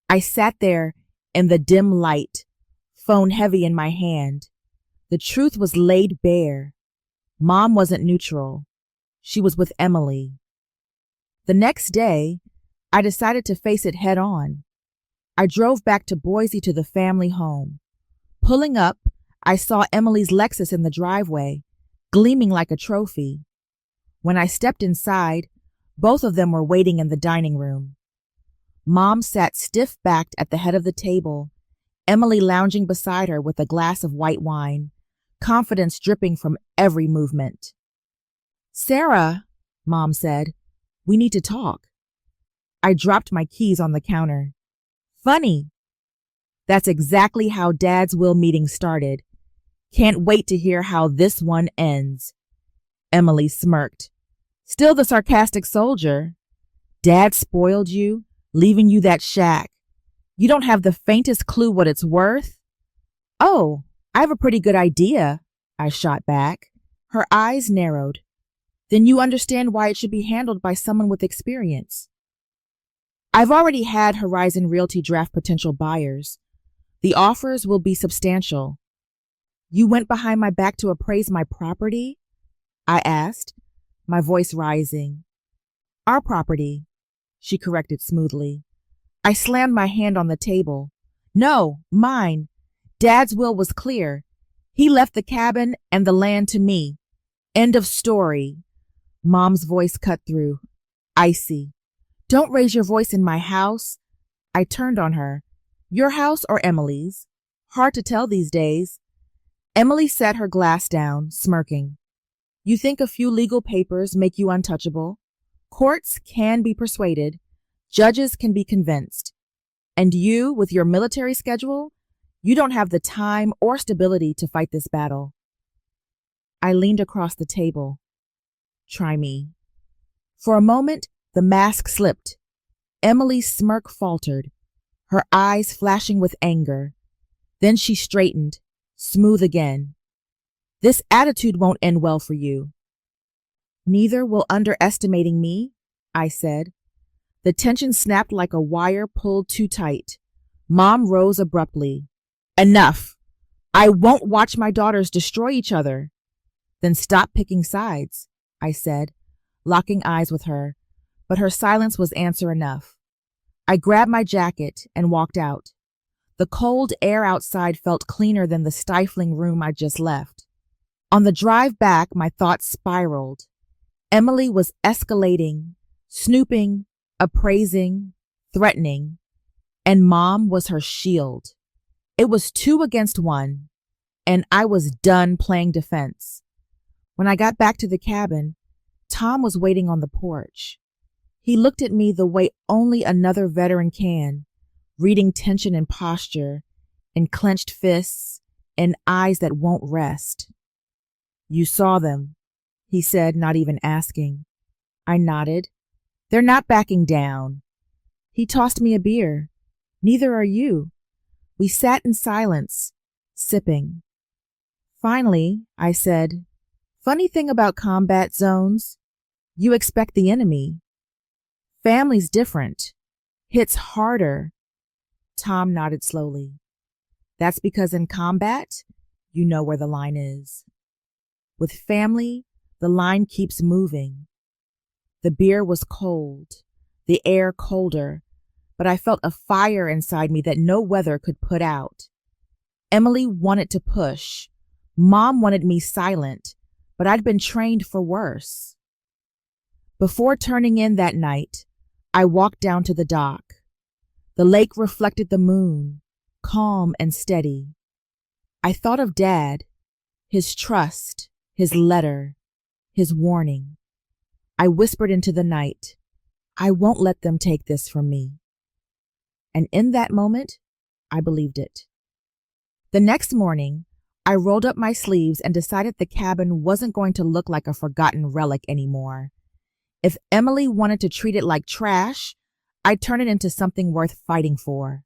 I sat there in the dim light, phone heavy in my hand. The truth was laid bare. Mom wasn't neutral. She was with Emily. The next day, I decided to face it head on. I drove back to Boise to the family home. Pulling up, I saw Emily's Lexus in the driveway, gleaming like a trophy. When I stepped inside, both of them were waiting in the dining room. Mom sat stiff-backed at the head of the table, Emily lounging beside her with a glass of white wine, confidence dripping from every movement. Sarah, Mom said, we need to talk. I dropped my keys on the counter. Funny. That's exactly how Dad's will meeting started. Can't wait to hear how this one ends. Emily smirked. Still the sarcastic soldier. Dad spoiled you, leaving you that shack. You don't have the faintest clue what it's worth? Oh, I have a pretty good idea, I shot back. Her eyes narrowed. Then you understand why it should be handled by someone with experience. I've already had Horizon Realty draft potential buyers. The offers will be substantial. You went behind my back to appraise my property? I asked, my voice rising. Our property, she corrected smoothly. I slammed my hand on the table. No, mine. Dad's will was clear. He left the cabin and the land to me. End of story. Mom's voice cut through. Icy. Don't raise your voice in my house. I turned on her. Your house or Emily's? Hard to tell these days. Emily set her glass down, smirking. You think a few legal papers make you untouchable? Courts can be persuaded. Judges can be convinced. And you, with your military schedule, you don't have the time or stability to fight this battle. I leaned across the table. Try me. For a moment, the mask slipped. Emily's smirk faltered, her eyes flashing with anger. Then she straightened, smooth again. This attitude won't end well for you. Neither will underestimating me, I said. The tension snapped like a wire pulled too tight. Mom rose abruptly. Enough. I won't watch my daughters destroy each other. Then stop picking sides, I said, locking eyes with her, but her silence was answer enough. I grabbed my jacket and walked out. The cold air outside felt cleaner than the stifling room I just left. On the drive back, my thoughts spiraled. Emily was escalating, snooping, appraising, threatening, and Mom was her shield. It was 2 against 1, and I was done playing defense. When I got back to the cabin, Tom was waiting on the porch. He looked at me the way only another veteran can, reading tension in posture, in clenched fists, and eyes that won't rest. "You saw them," he said, not even asking. I nodded. "They're not backing down." He tossed me a beer. "Neither are you." We sat in silence, sipping. Finally, I said, "Funny thing about combat zones, you expect the enemy. Family's different. Hits harder." Tom nodded slowly. "That's because in combat, you know where the line is. With family, the line keeps moving." The beer was cold, the air colder, but I felt a fire inside me that no weather could put out. Emily wanted to push. Mom wanted me silent, but I'd been trained for worse. Before turning in that night, I walked down to the dock. The lake reflected the moon, calm and steady. I thought of Dad, his trust, his letter, his warning. I whispered into the night, "I won't let them take this from me." And in that moment, I believed it. The next morning, I rolled up my sleeves and decided the cabin wasn't going to look like a forgotten relic anymore. If Emily wanted to treat it like trash, I'd turn it into something worth fighting for.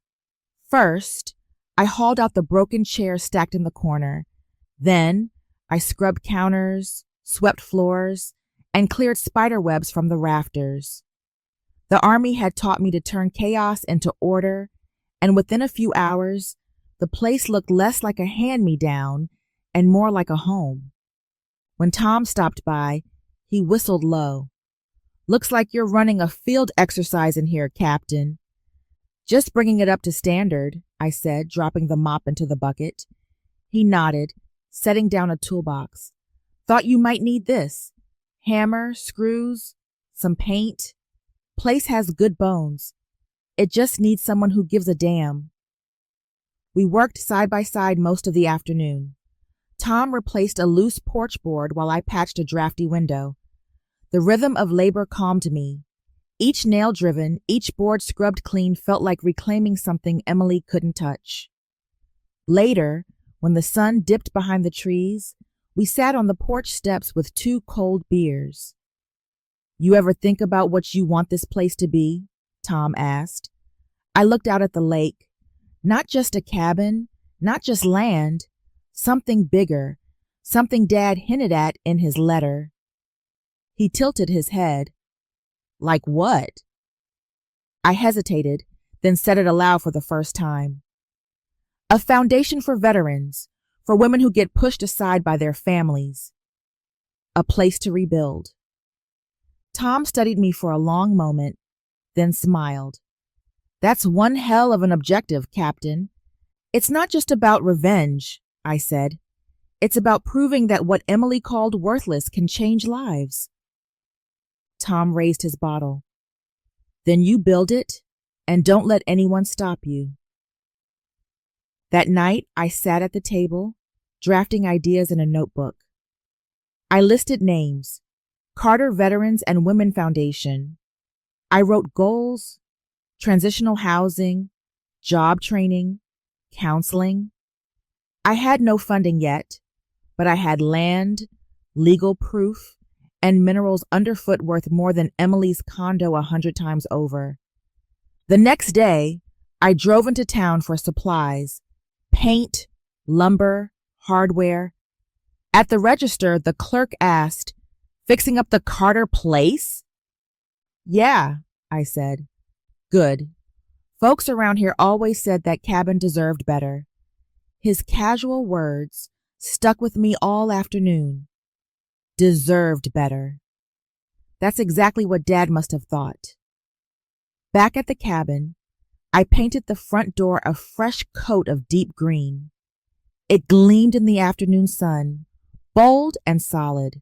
First, I hauled out the broken chair stacked in the corner. Then, I scrubbed counters, swept floors, and cleared spider webs from the rafters. The Army had taught me to turn chaos into order, and within a few hours, the place looked less like a hand-me-down and more like a home. When Tom stopped by, he whistled low. "Looks like you're running a field exercise in here, Captain." "Just bringing it up to standard," I said, dropping the mop into the bucket. He nodded, setting down a toolbox. "Thought you might need this. Hammer, screws, some paint. Place has good bones. It just needs someone who gives a damn." We worked side by side most of the afternoon. Tom replaced a loose porch board while I patched a drafty window. The rhythm of labor calmed me. Each nail driven, each board scrubbed clean felt like reclaiming something Emily couldn't touch. Later, when the sun dipped behind the trees, we sat on the porch steps with 2 cold beers. "You ever think about what you want this place to be?" Tom asked. I looked out at the lake. Not just a cabin, not just land, something bigger, something Dad hinted at in his letter. He tilted his head. "Like what?" I hesitated, then said it aloud for the first time. "A foundation for veterans, for women who get pushed aside by their families. A place to rebuild." Tom studied me for a long moment, then smiled. "That's one hell of an objective, Captain. It's not just about revenge," I said. "It's about proving that what Emily called worthless can change lives." Tom raised his bottle. "Then you build it, and don't let anyone stop you." That night, I sat at the table, drafting ideas in a notebook. I listed names: Carter Veterans and Women Foundation. I wrote goals: transitional housing, job training, counseling. I had no funding yet, but I had land, legal proof, and minerals underfoot worth more than Emily's condo 100 times over. The next day, I drove into town for supplies: paint, lumber, hardware. At the register, the clerk asked, "Fixing up the Carter place?" "Yeah," I said. "Good. Folks around here always said that cabin deserved better." His casual words stuck with me all afternoon. deserved better. That's exactly what Dad must have thought. Back at the cabin, I painted the front door a fresh coat of deep green. It gleamed in the afternoon sun, bold and solid.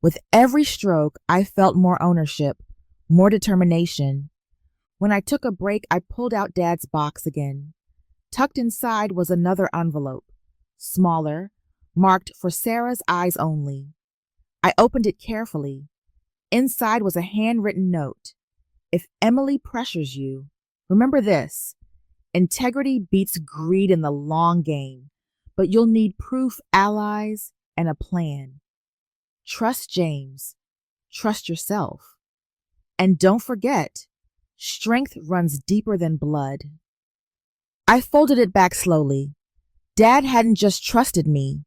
With every stroke, I felt more ownership, more determination. When I took a break, I pulled out Dad's box again. Tucked inside was another envelope, smaller, marked for Sarah's eyes only. I opened it carefully. Inside was a handwritten note. If Emily pressures you, remember this. Integrity beats greed in the long game, but you'll need proof, allies, and a plan. Trust James. Trust yourself. And don't forget, strength runs deeper than blood. I folded it back slowly. Dad hadn't just trusted me.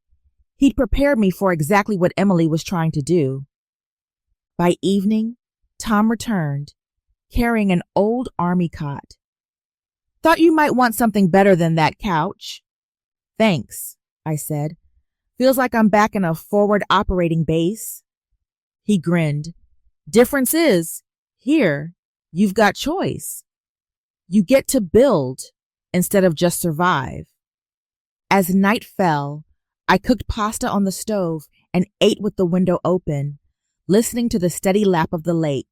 He'd prepared me for exactly what Emily was trying to do. By evening, Tom returned, carrying an old army cot. Thought you might want something better than that couch. Thanks, I said. Feels like I'm back in a forward operating base. He grinned. Difference is, here, you've got choice. You get to build instead of just survive. As night fell, I cooked pasta on the stove and ate with the window open, listening to the steady lap of the lake.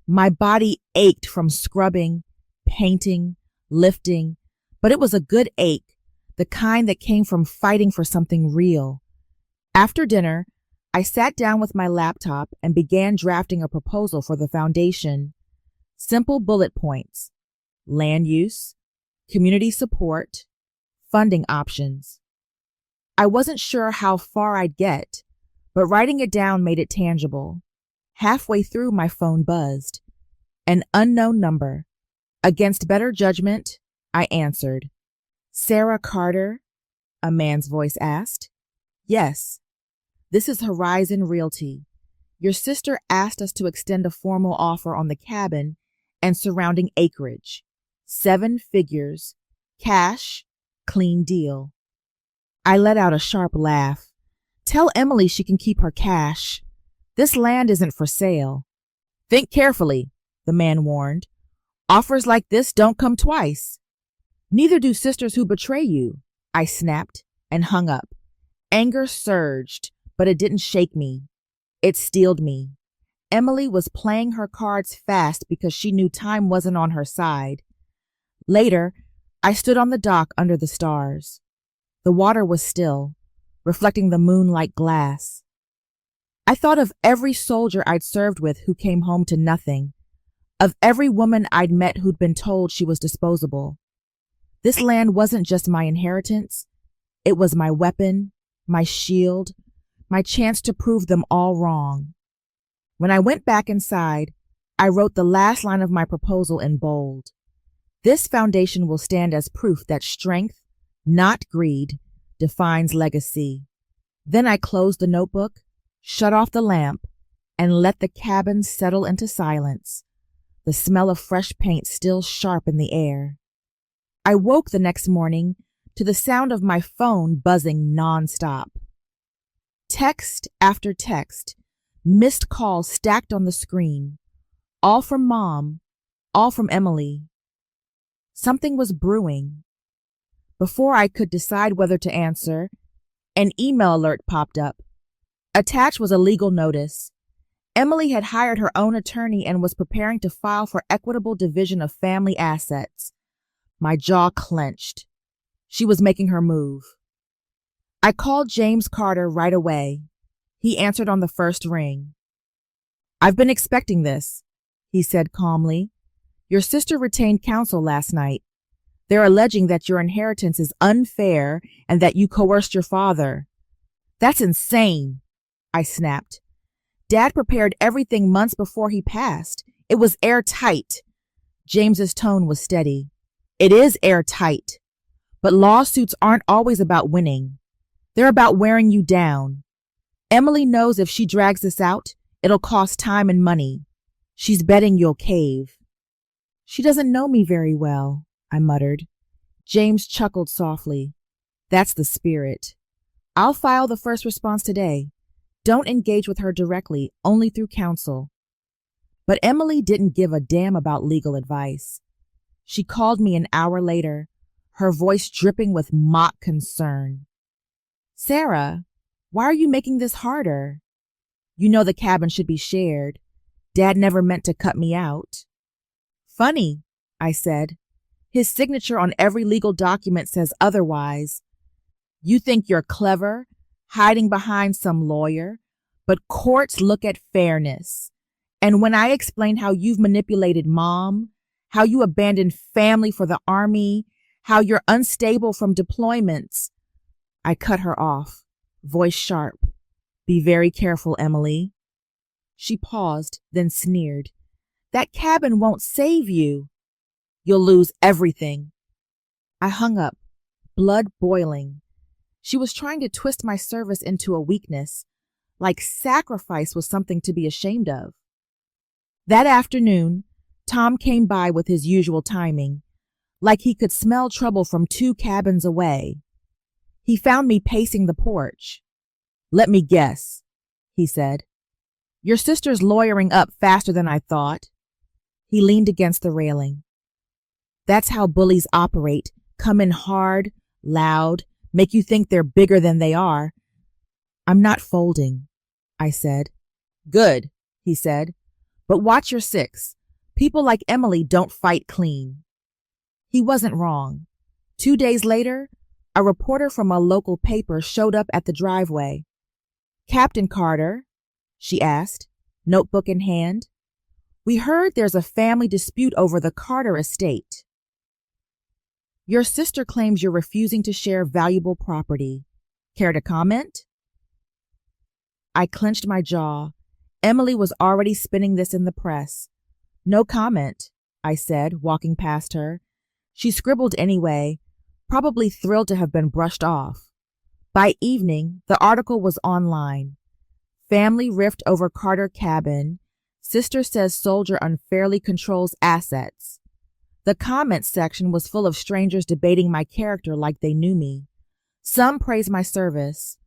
My body ached from scrubbing, painting, lifting, but it was a good ache, the kind that came from fighting for something real. After dinner, I sat down with my laptop and began drafting a proposal for the foundation. Simple bullet points: land use, community support, funding options. I wasn't sure how far I'd get, but writing it down made it tangible. Halfway through, my phone buzzed. An unknown number. Against better judgment, I answered. Sarah Carter? A man's voice asked. Yes. This is Horizon Realty. Your sister asked us to extend a formal offer on the cabin and surrounding acreage. 7 figures. Cash. Clean deal. I let out a sharp laugh. Tell Emily she can keep her cash. This land isn't for sale. Think carefully, the man warned. Offers like this don't come twice. Neither do sisters who betray you, I snapped and hung up. Anger surged, but it didn't shake me. It steeled me. Emily was playing her cards fast because she knew time wasn't on her side. Later, I stood on the dock under the stars. The water was still, reflecting the moon like glass. I thought of every soldier I'd served with who came home to nothing, of every woman I'd met who'd been told she was disposable. This land wasn't just my inheritance. It was my weapon, my shield, my chance to prove them all wrong. When I went back inside, I wrote the last line of my proposal in bold. This foundation will stand as proof that strength, not greed, defines legacy. Then I closed the notebook, shut off the lamp, and let the cabin settle into silence, the smell of fresh paint still sharp in the air. I woke the next morning to the sound of my phone buzzing nonstop. Text after text, missed calls stacked on the screen, all from Mom, all from Emily. Something was brewing. Before I could decide whether to answer, an email alert popped up. Attached was a legal notice. Emily had hired her own attorney and was preparing to file for equitable division of family assets. My jaw clenched. She was making her move. I called James Carter right away. He answered on the first ring. I've been expecting this, he said calmly. Your sister retained counsel last night. They're alleging that your inheritance is unfair and that you coerced your father. That's insane, I snapped. Dad prepared everything months before he passed. It was airtight. James's tone was steady. It is airtight, but lawsuits aren't always about winning. They're about wearing you down. Emily knows if she drags this out, it'll cost time and money. She's betting you'll cave. She doesn't know me very well, I muttered. James chuckled softly. That's the spirit. I'll file the first response today. Don't engage with her directly, only through counsel. But Emily didn't give a damn about legal advice. She called me an hour later, her voice dripping with mock concern. Sarah, why are you making this harder? You know the cabin should be shared. Dad never meant to cut me out. Funny, I said. His signature on every legal document says otherwise. You think you're clever, hiding behind some lawyer, but courts look at fairness. And when I explain how you've manipulated Mom, how you abandoned family for the army, how you're unstable from deployments, I cut her off, voice sharp. Be very careful, Emily. She paused, then sneered. That cabin won't save you. You'll lose everything. I hung up, blood boiling. She was trying to twist my service into a weakness, like sacrifice was something to be ashamed of. That afternoon, Tom came by with his usual timing, like he could smell trouble from 2 cabins away. He found me pacing the porch. Let me guess, he said. Your sister's lawyering up faster than I thought. He leaned against the railing. That's how bullies operate, come in hard, loud, make you think they're bigger than they are. I'm not folding, I said. Good, he said. But watch your 6. People like Emily don't fight clean. He wasn't wrong. 2 days later, a reporter from a local paper showed up at the driveway. Captain Carter, she asked, notebook in hand. We heard there's a family dispute over the Carter estate. Your sister claims you're refusing to share valuable property. Care to comment? I clenched my jaw. Emily was already spinning this in the press. No comment, I said, walking past her. She scribbled anyway, probably thrilled to have been brushed off. By evening, the article was online. Family rift over Carter cabin. Sister says soldier unfairly controls assets. The comments section was full of strangers debating my character like they knew me. Some praised my service.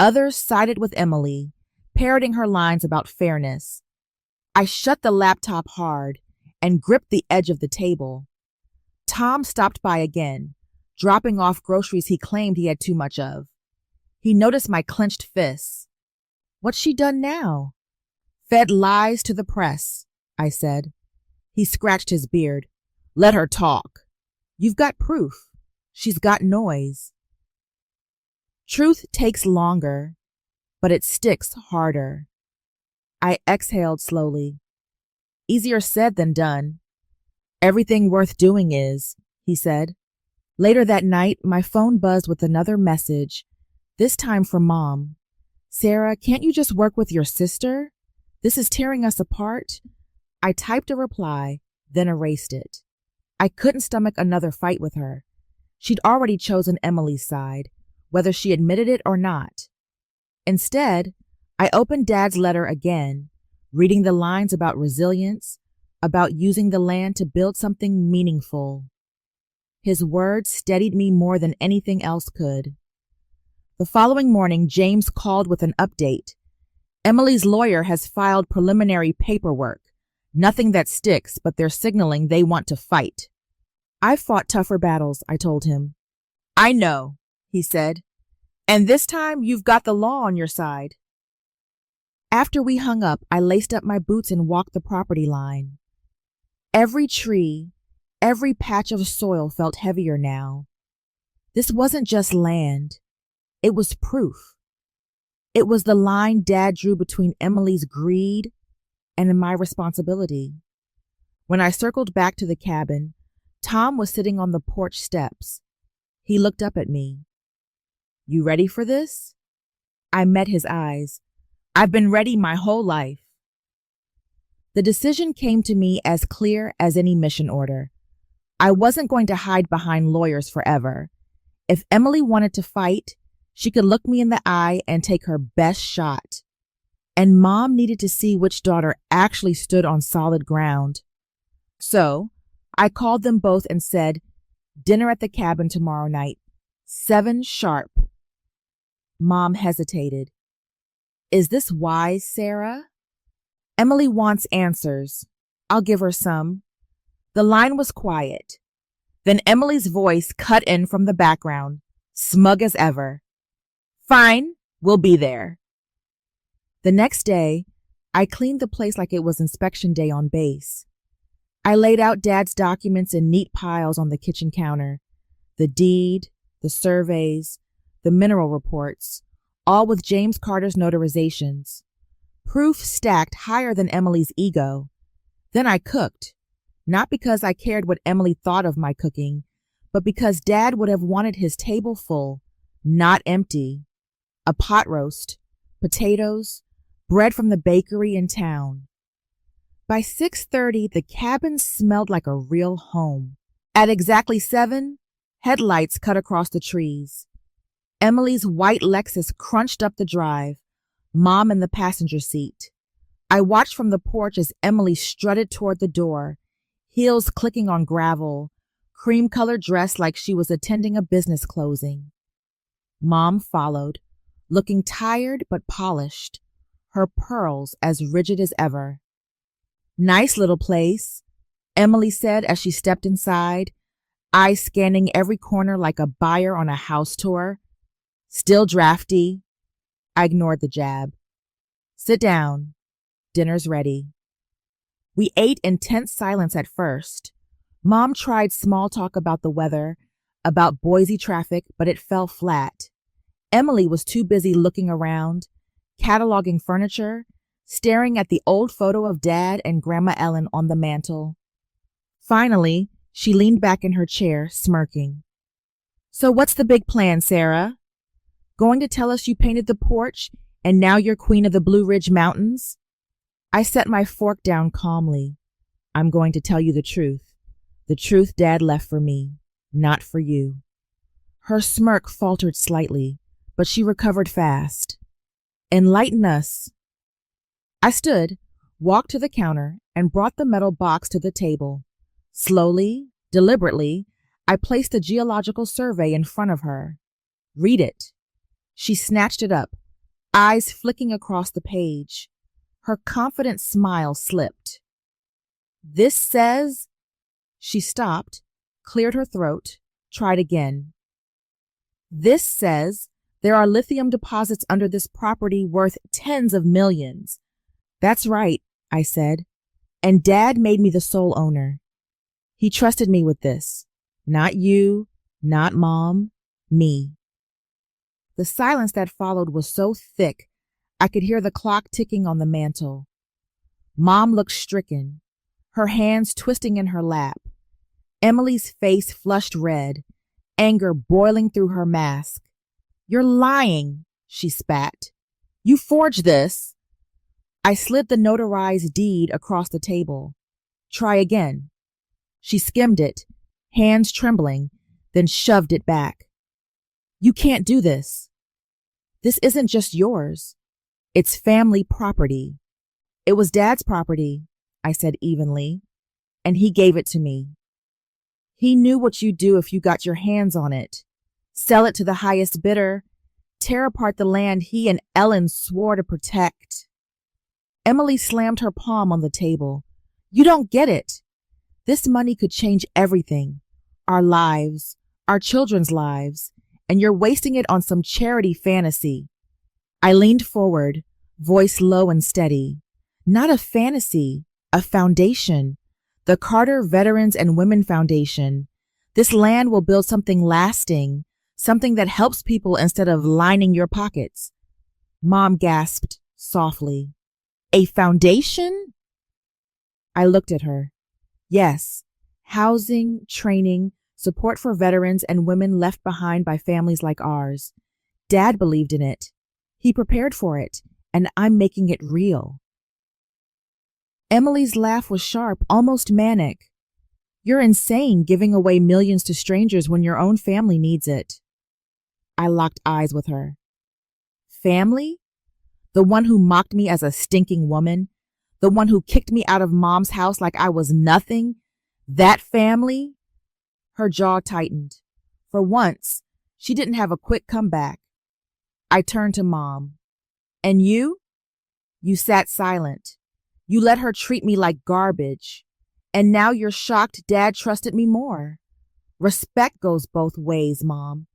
Others sided with Emily, parroting her lines about fairness. I shut the laptop hard and gripped the edge of the table. Tom stopped by again, dropping off groceries he claimed he had too much of. He noticed my clenched fists. What's she done now? Fed lies to the press, I said. He scratched his beard. Let her talk. You've got proof. She's got noise. Truth takes longer, but it sticks harder. I exhaled slowly. Easier said than done. Everything worth doing is, he said. Later that night, my phone buzzed with another message, this time from Mom. Sarah, can't you just work with your sister? This is tearing us apart. I typed a reply, then erased it. I couldn't stomach another fight with her. She'd already chosen Emily's side, whether she admitted it or not. Instead, I opened Dad's letter again, reading the lines about resilience, about using the land to build something meaningful. His words steadied me more than anything else could. The following morning, James called with an update. Emily's lawyer has filed preliminary paperwork. Nothing that sticks, but they're signaling they want to fight. I've fought tougher battles, I told him. I know, he said. And this time you've got the law on your side. After we hung up, I laced up my boots and walked the property line. Every tree, every patch of soil felt heavier now. This wasn't just land. It was proof. It was the line Dad drew between Emily's greed and my responsibility. When I circled back to the cabin, Tom was sitting on the porch steps. He looked up at me. You ready for this? I met his eyes. I've been ready my whole life. The decision came to me as clear as any mission order. I wasn't going to hide behind lawyers forever. If Emily wanted to fight, she could look me in the eye and take her best shot. And Mom needed to see which daughter actually stood on solid ground. So, I called them both and said, dinner at the cabin tomorrow night, 7 sharp. Mom hesitated. Is this wise, Sarah? Emily wants answers. I'll give her some. The line was quiet. Then Emily's voice cut in from the background, smug as ever. Fine, we'll be there. The next day, I cleaned the place like it was inspection day on base. I laid out Dad's documents in neat piles on the kitchen counter. The deed, the surveys, the mineral reports, all with James Carter's notarizations. Proof stacked higher than Emily's ego. Then I cooked, not because I cared what Emily thought of my cooking, but because Dad would have wanted his table full, not empty. A pot roast, potatoes, bread from the bakery in town. By 6:30, the cabin smelled like a real home. At exactly 7, headlights cut across the trees. Emily's white Lexus crunched up the drive, Mom in the passenger seat. I watched from the porch as Emily strutted toward the door, heels clicking on gravel, cream-colored dress like she was attending a business closing. Mom followed, looking tired but polished, her pearls as rigid as ever. Nice little place, Emily said as she stepped inside, eyes scanning every corner like a buyer on a house tour. Still drafty. I ignored the jab. Sit down. Dinner's ready. We ate in tense silence at first. Mom tried small talk about the weather, about Boise traffic, but it fell flat. Emily was too busy looking around, cataloging furniture, staring at the old photo of Dad and Grandma Ellen on the mantel. Finally, she leaned back in her chair, smirking. So what's the big plan, Sarah? Going to tell us you painted the porch and now you're queen of the Blue Ridge Mountains? I set my fork down calmly. I'm going to tell you the truth. The truth Dad left for me, not for you. Her smirk faltered slightly, but she recovered fast. Enlighten us. I stood, walked to the counter, and brought the metal box to the table. Slowly, deliberately, I placed the geological survey in front of her. Read it. She snatched it up, eyes flicking across the page. Her confident smile slipped. This says... She stopped, cleared her throat, tried again. This says there are lithium deposits under this property worth tens of millions. That's right, I said, and Dad made me the sole owner. He trusted me with this. Not you, not Mom, me. The silence that followed was so thick, I could hear the clock ticking on the mantel. Mom looked stricken, her hands twisting in her lap. Emily's face flushed red, anger boiling through her mask. You're lying, she spat. You forged this. I slid the notarized deed across the table. Try again. She skimmed it, hands trembling, then shoved it back. You can't do this. This isn't just yours. It's family property. It was Dad's property, I said evenly, and he gave it to me. He knew what you'd do if you got your hands on it. Sell it to the highest bidder, tear apart the land he and Ellen swore to protect. Emily slammed her palm on the table. You don't get it. This money could change everything. Our lives, our children's lives, and you're wasting it on some charity fantasy. I leaned forward, voice low and steady. Not a fantasy, a foundation. The Carter Veterans and Women Foundation. This land will build something lasting, something that helps people instead of lining your pockets. Mom gasped softly. A foundation? I looked at her. Yes, housing, training, support for veterans and women left behind by families like ours. Dad believed in it. He prepared for it, and I'm making it real. Emily's laugh was sharp, almost manic. You're insane giving away millions to strangers when your own family needs it. I locked eyes with her. Family? The one who mocked me as a stinking woman? The one who kicked me out of Mom's house like I was nothing? That family? Her jaw tightened. For once, she didn't have a quick comeback. I turned to Mom. And you? You sat silent. You let her treat me like garbage. And now you're shocked Dad trusted me more. Respect goes both ways, Mom.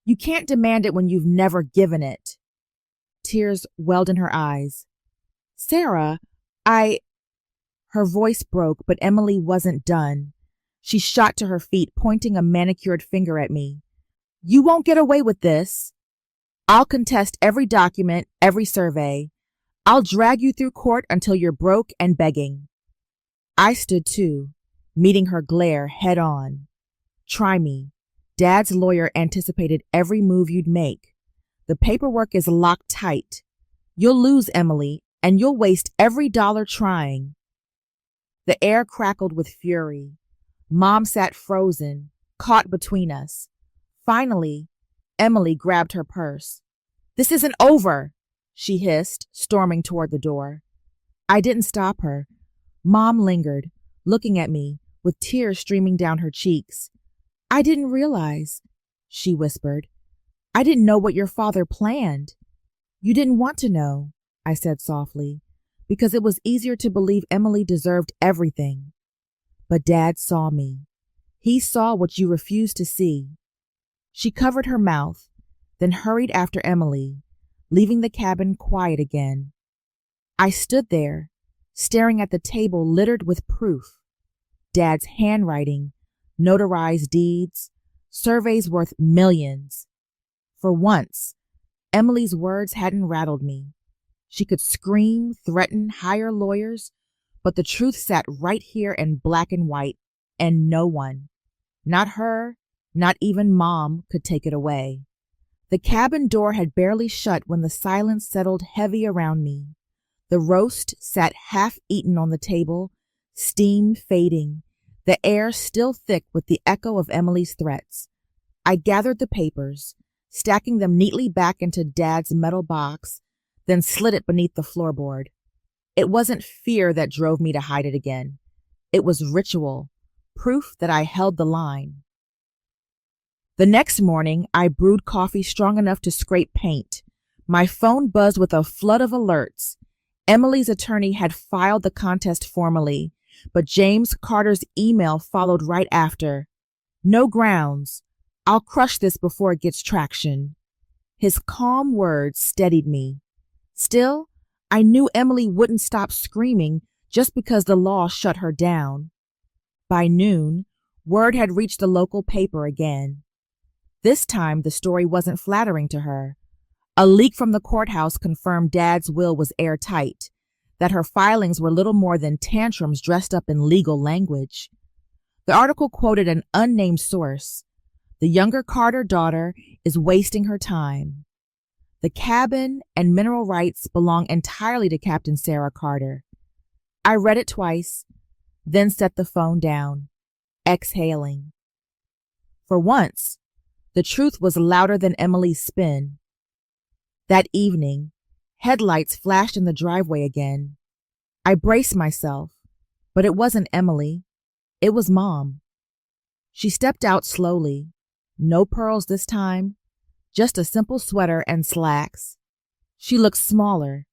You can't demand it when you've never given it. Tears welled in her eyes. Sarah, Her voice broke, but Emily wasn't done. She shot to her feet, pointing a manicured finger at me. You won't get away with this. I'll contest every document, every survey. I'll drag you through court until you're broke and begging. I stood too, meeting her glare head on. Try me. Dad's lawyer anticipated every move you'd make. The paperwork is locked tight. You'll lose, Emily, and you'll waste every dollar trying. The air crackled with fury. Mom sat frozen, caught between us. Finally, Emily grabbed her purse. This isn't over, she hissed, storming toward the door. I didn't stop her. Mom lingered, looking at me, with tears streaming down her cheeks. I didn't realize, she whispered. I didn't know what your father planned. You didn't want to know, I said softly, because it was easier to believe Emily deserved everything. But Dad saw me. He saw what you refused to see. She covered her mouth, then hurried after Emily, leaving the cabin quiet again. I stood there, staring at the table littered with proof. Dad's handwriting, notarized deeds, surveys worth millions. For once, Emily's words hadn't rattled me. She could scream, threaten, hire lawyers, but the truth sat right here in black and white, and no one, not her, not even Mom, could take it away. The cabin door had barely shut when the silence settled heavy around me. The roast sat half-eaten on the table, steam fading, the air still thick with the echo of Emily's threats. I gathered the papers, stacking them neatly back into Dad's metal box, then slid it beneath the floorboard. It wasn't fear that drove me to hide it again. It was ritual, proof that I held the line. The next morning, I brewed coffee strong enough to scrape paint. My phone buzzed with a flood of alerts. Emily's attorney had filed the contest formally, but James Carter's email followed right after. No grounds. I'll crush this before it gets traction. His calm words steadied me. Still, I knew Emily wouldn't stop screaming just because the law shut her down. By noon, word had reached the local paper again. This time, the story wasn't flattering to her. A leak from the courthouse confirmed Dad's will was airtight, that her filings were little more than tantrums dressed up in legal language. The article quoted an unnamed source. The younger Carter daughter is wasting her time. The cabin and mineral rights belong entirely to Captain Sarah Carter. I read it twice, then set the phone down, exhaling. For once, the truth was louder than Emily's spin. That evening, headlights flashed in the driveway again. I braced myself, but it wasn't Emily. It was Mom. She stepped out slowly. No pearls this time, just a simple sweater and slacks. She looked smaller,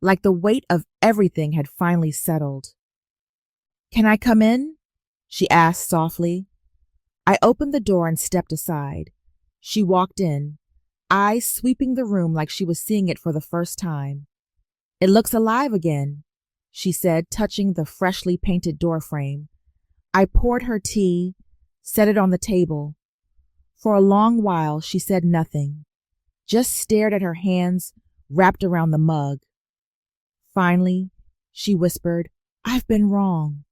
like the weight of everything had finally settled. "Can I come in?" she asked softly. I opened the door and stepped aside. She walked in, eyes sweeping the room like she was seeing it for the first time. "It looks alive again," she said, touching the freshly painted doorframe. I poured her tea, set it on the table. For a long while, she said nothing, just stared at her hands wrapped around the mug. Finally, she whispered, "I've been wrong."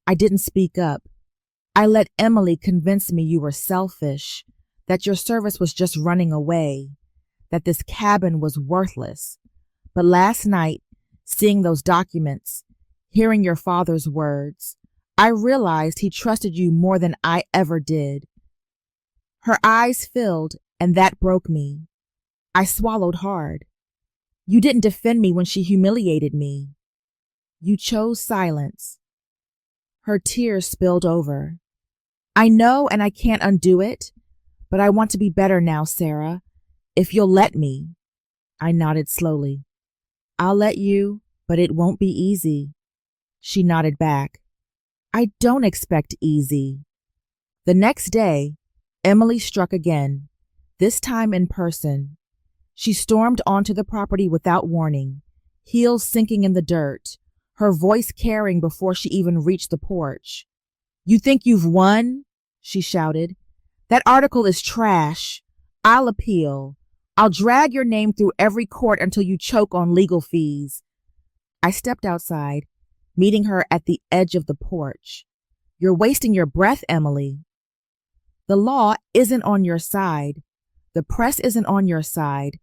I didn't speak up. I let Emily convince me you were selfish, that your service was just running away, that this cabin was worthless. But last night, seeing those documents, hearing your father's words, I realized he trusted you more than I ever did. Her eyes filled, and that broke me. I swallowed hard. You didn't defend me when she humiliated me. You chose silence. Her tears spilled over. I know, and I can't undo it, but I want to be better now, Sarah, if you'll let me. I nodded slowly. I'll let you, but it won't be easy. She nodded back. I don't expect easy. The next day, Emily struck again, this time in person. She stormed onto the property without warning, heels sinking in the dirt, her voice carrying before she even reached the porch. You think you've won? She shouted. That article is trash. I'll appeal. I'll drag your name through every court until you choke on legal fees. I stepped outside, meeting her at the edge of the porch. You're wasting your breath, Emily. The law isn't on your side. The press isn't on your side.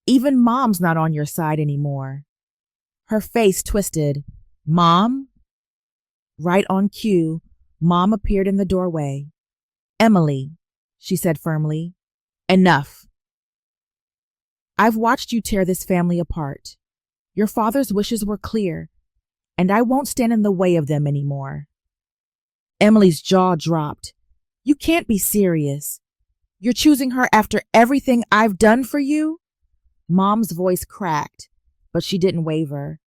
Even Mom's not on your side anymore. Her face twisted. Mom? Right on cue, Mom appeared in the doorway. Emily, she said firmly, enough. I've watched you tear this family apart. Your father's wishes were clear, and I won't stand in the way of them anymore. Emily's jaw dropped. You can't be serious. You're choosing her after everything I've done for you? Mom's voice cracked, but she didn't waver.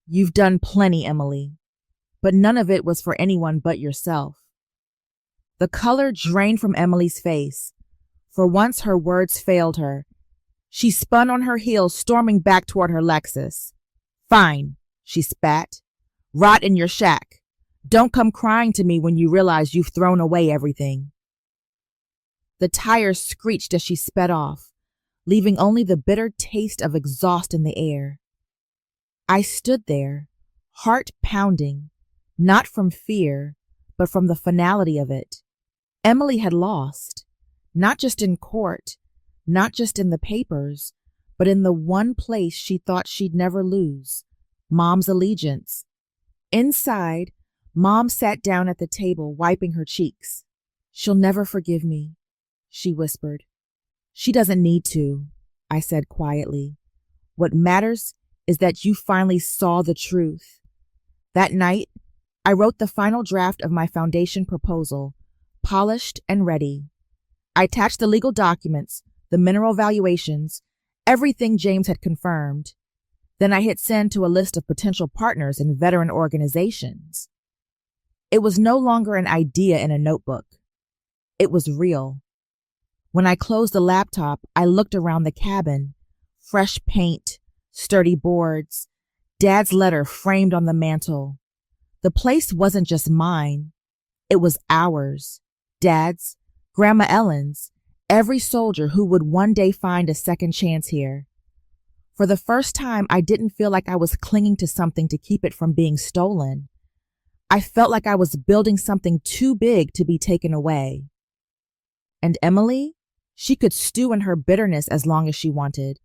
You've done plenty, Emily, but none of it was for anyone but yourself. The color drained from Emily's face. For once her words failed her. She spun on her heels, storming back toward her Lexus. Fine, she spat. Rot in your shack. Don't come crying to me when you realize you've thrown away everything. The tires screeched as she sped off, leaving only the bitter taste of exhaust in the air. I stood there, heart pounding, not from fear, but from the finality of it. Emily had lost, not just in court, not just in the papers, but in the one place she thought she'd never lose, Mom's allegiance. Inside, Mom sat down at the table, wiping her cheeks. She'll never forgive me, she whispered. She doesn't need to, I said quietly. What matters is that you finally saw the truth. That night, I wrote the final draft of my foundation proposal, polished and ready. I attached the legal documents, the mineral valuations, everything James had confirmed. Then I hit send to a list of potential partners in veteran organizations. It was no longer an idea in a notebook. It was real. When I closed the laptop, I looked around the cabin. Fresh paint, sturdy boards, Dad's letter framed on the mantel. The place wasn't just mine. It was ours. Dad's, Grandma Ellen's, every soldier who would one day find a second chance here. For the first time, I didn't feel like I was clinging to something to keep it from being stolen. I felt like I was building something too big to be taken away. And Emily? She could stew in her bitterness as long as she wanted.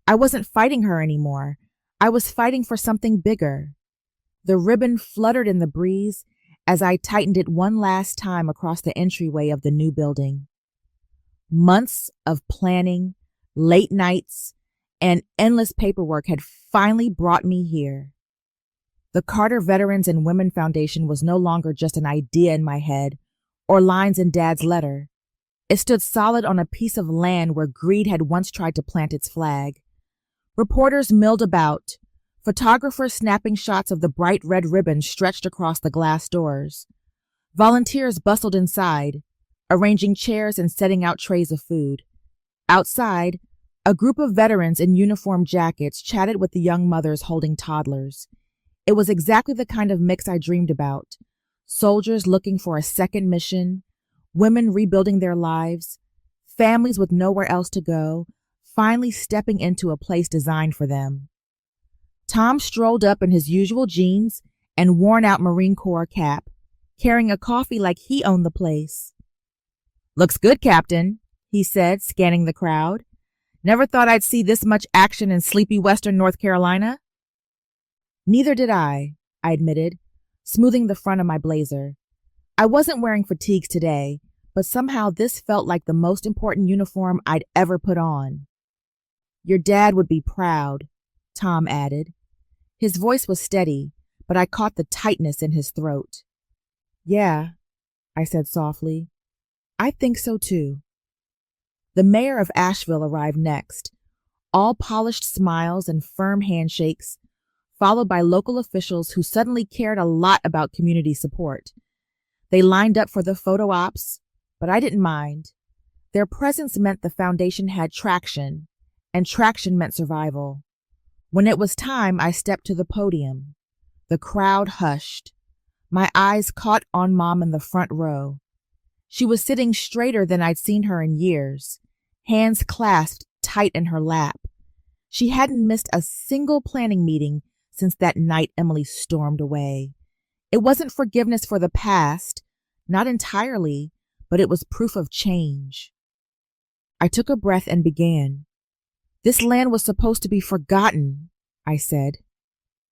I wasn't fighting her anymore. I was fighting for something bigger. The ribbon fluttered in the breeze as I tightened it one last time across the entryway of the new building. Months of planning, late nights, and endless paperwork had finally brought me here. The Carter Veterans and Women Foundation was no longer just an idea in my head or lines in Dad's letter. It stood solid on a piece of land where greed had once tried to plant its flag. Reporters milled about, photographers snapping shots of the bright red ribbon stretched across the glass doors. Volunteers bustled inside, arranging chairs and setting out trays of food. Outside, a group of veterans in uniform jackets chatted with the young mothers holding toddlers. It was exactly the kind of mix I dreamed about. Soldiers looking for a second mission, women rebuilding their lives, families with nowhere else to go, finally stepping into a place designed for them. Tom strolled up in his usual jeans and worn-out Marine Corps cap, carrying a coffee like he owned the place. "Looks good, Captain," he said, scanning the crowd. "Never thought I'd see this much action in sleepy western North Carolina." "Neither did I admitted, smoothing the front of my blazer. I wasn't wearing fatigues today, but somehow this felt like the most important uniform I'd ever put on. "Your dad would be proud," Tom added. His voice was steady, but I caught the tightness in his throat. "Yeah," I said softly. "I think so too." The mayor of Asheville arrived next, all polished smiles and firm handshakes, followed by local officials who suddenly cared a lot about community support. They lined up for the photo ops, but I didn't mind. Their presence meant the foundation had traction, and traction meant survival. When it was time, I stepped to the podium. The crowd hushed. My eyes caught on Mom in the front row. She was sitting straighter than I'd seen her in years, hands clasped tight in her lap. She hadn't missed a single planning meeting since that night Emily stormed away. It wasn't forgiveness for the past, not entirely, but it was proof of change. I took a breath and began. This land was supposed to be forgotten, I said.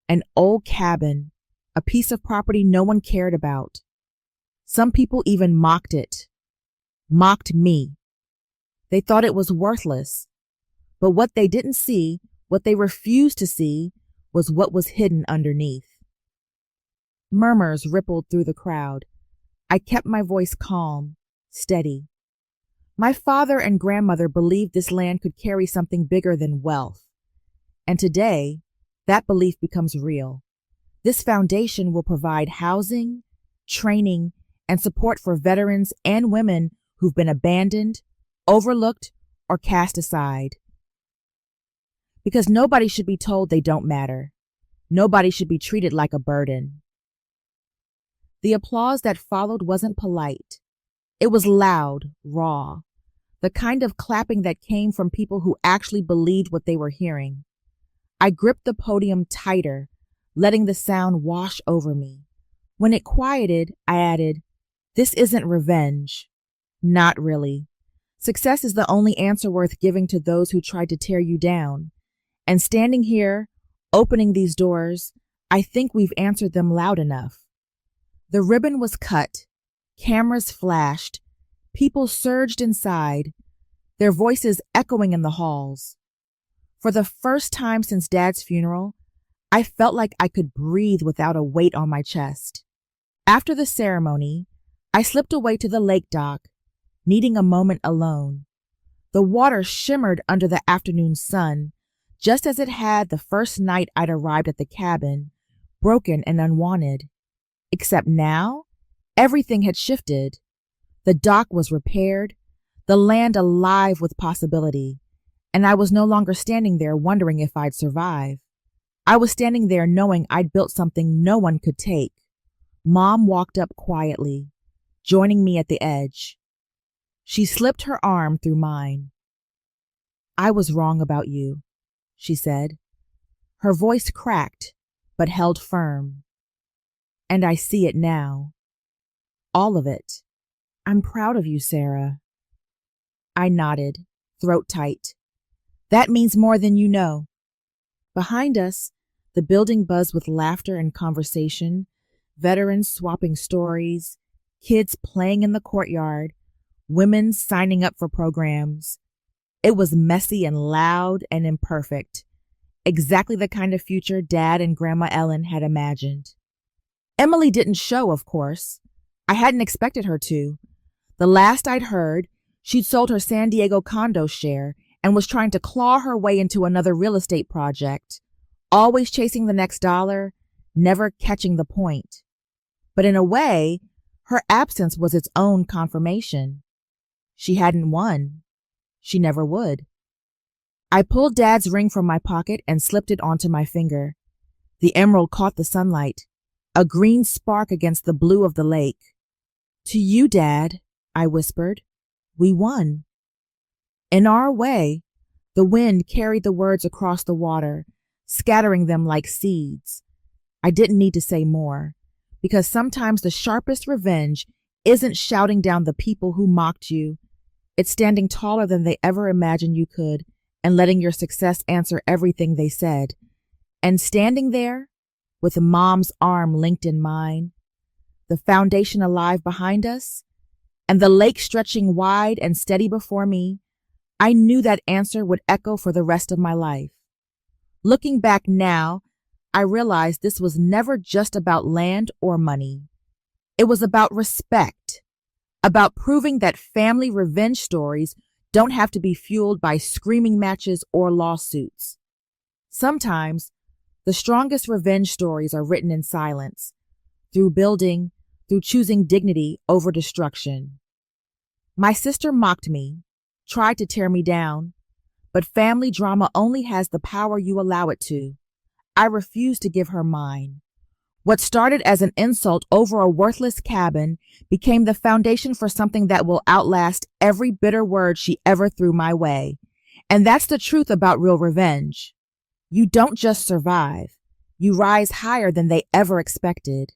An old cabin, a piece of property no one cared about. Some people even mocked it. Mocked me. They thought it was worthless. But what they didn't see, what they refused to see, was what was hidden underneath. Murmurs rippled through the crowd. I kept my voice calm, steady. My father and grandmother believed this land could carry something bigger than wealth. And today, that belief becomes real. This foundation will provide housing, training, and support for veterans and women who've been abandoned, overlooked, or cast aside. Because nobody should be told they don't matter. Nobody should be treated like a burden. The applause that followed wasn't polite. It was loud, raw, the kind of clapping that came from people who actually believed what they were hearing. I gripped the podium tighter, letting the sound wash over me. When it quieted, I added, "This isn't revenge." Not really. Success is the only answer worth giving to those who tried to tear you down. And standing here, opening these doors, I think we've answered them loud enough. The ribbon was cut. Cameras flashed. People surged inside, their voices echoing in the halls. For the first time since Dad's funeral, I felt like I could breathe without a weight on my chest. After the ceremony, I slipped away to the lake dock, needing a moment alone. The water shimmered under the afternoon sun, just as it had the first night I'd arrived at the cabin, broken and unwanted. Except now, everything had shifted. The dock was repaired, the land alive with possibility, and I was no longer standing there wondering if I'd survive. I was standing there knowing I'd built something no one could take. Mom walked up quietly, joining me at the edge. She slipped her arm through mine. "I was wrong about you," she said. Her voice cracked, but held firm. "And I see it now. All of it. I'm proud of you, Sarah." I nodded, throat tight. "That means more than you know." Behind us, the building buzzed with laughter and conversation, veterans swapping stories, kids playing in the courtyard, women signing up for programs. It was messy and loud and imperfect, exactly the kind of future Dad and Grandma Ellen had imagined. Emily didn't show, of course. I hadn't expected her to. The last I'd heard, she'd sold her San Diego condo share and was trying to claw her way into another real estate project, always chasing the next dollar, never catching the point. But in a way, her absence was its own confirmation. She hadn't won. She never would. I pulled Dad's ring from my pocket and slipped it onto my finger. The emerald caught the sunlight, a green spark against the blue of the lake. "To you, Dad," I whispered. "We won." In our way, the wind carried the words across the water, scattering them like seeds. I didn't need to say more, because sometimes the sharpest revenge isn't shouting down the people who mocked you. It's standing taller than they ever imagined you could and letting your success answer everything they said. And standing there, with Mom's arm linked in mine, the foundation alive behind us, and the lake stretching wide and steady before me, I knew that answer would echo for the rest of my life. Looking back now, I realized this was never just about land or money. It was about respect, about proving that family revenge stories don't have to be fueled by screaming matches or lawsuits. Sometimes, the strongest revenge stories are written in silence, through building, through choosing dignity over destruction. My sister mocked me, tried to tear me down, but family drama only has the power you allow it to. I refused to give her mine. What started as an insult over a worthless cabin became the foundation for something that will outlast every bitter word she ever threw my way. And that's the truth about real revenge. You don't just survive. You rise higher than they ever expected.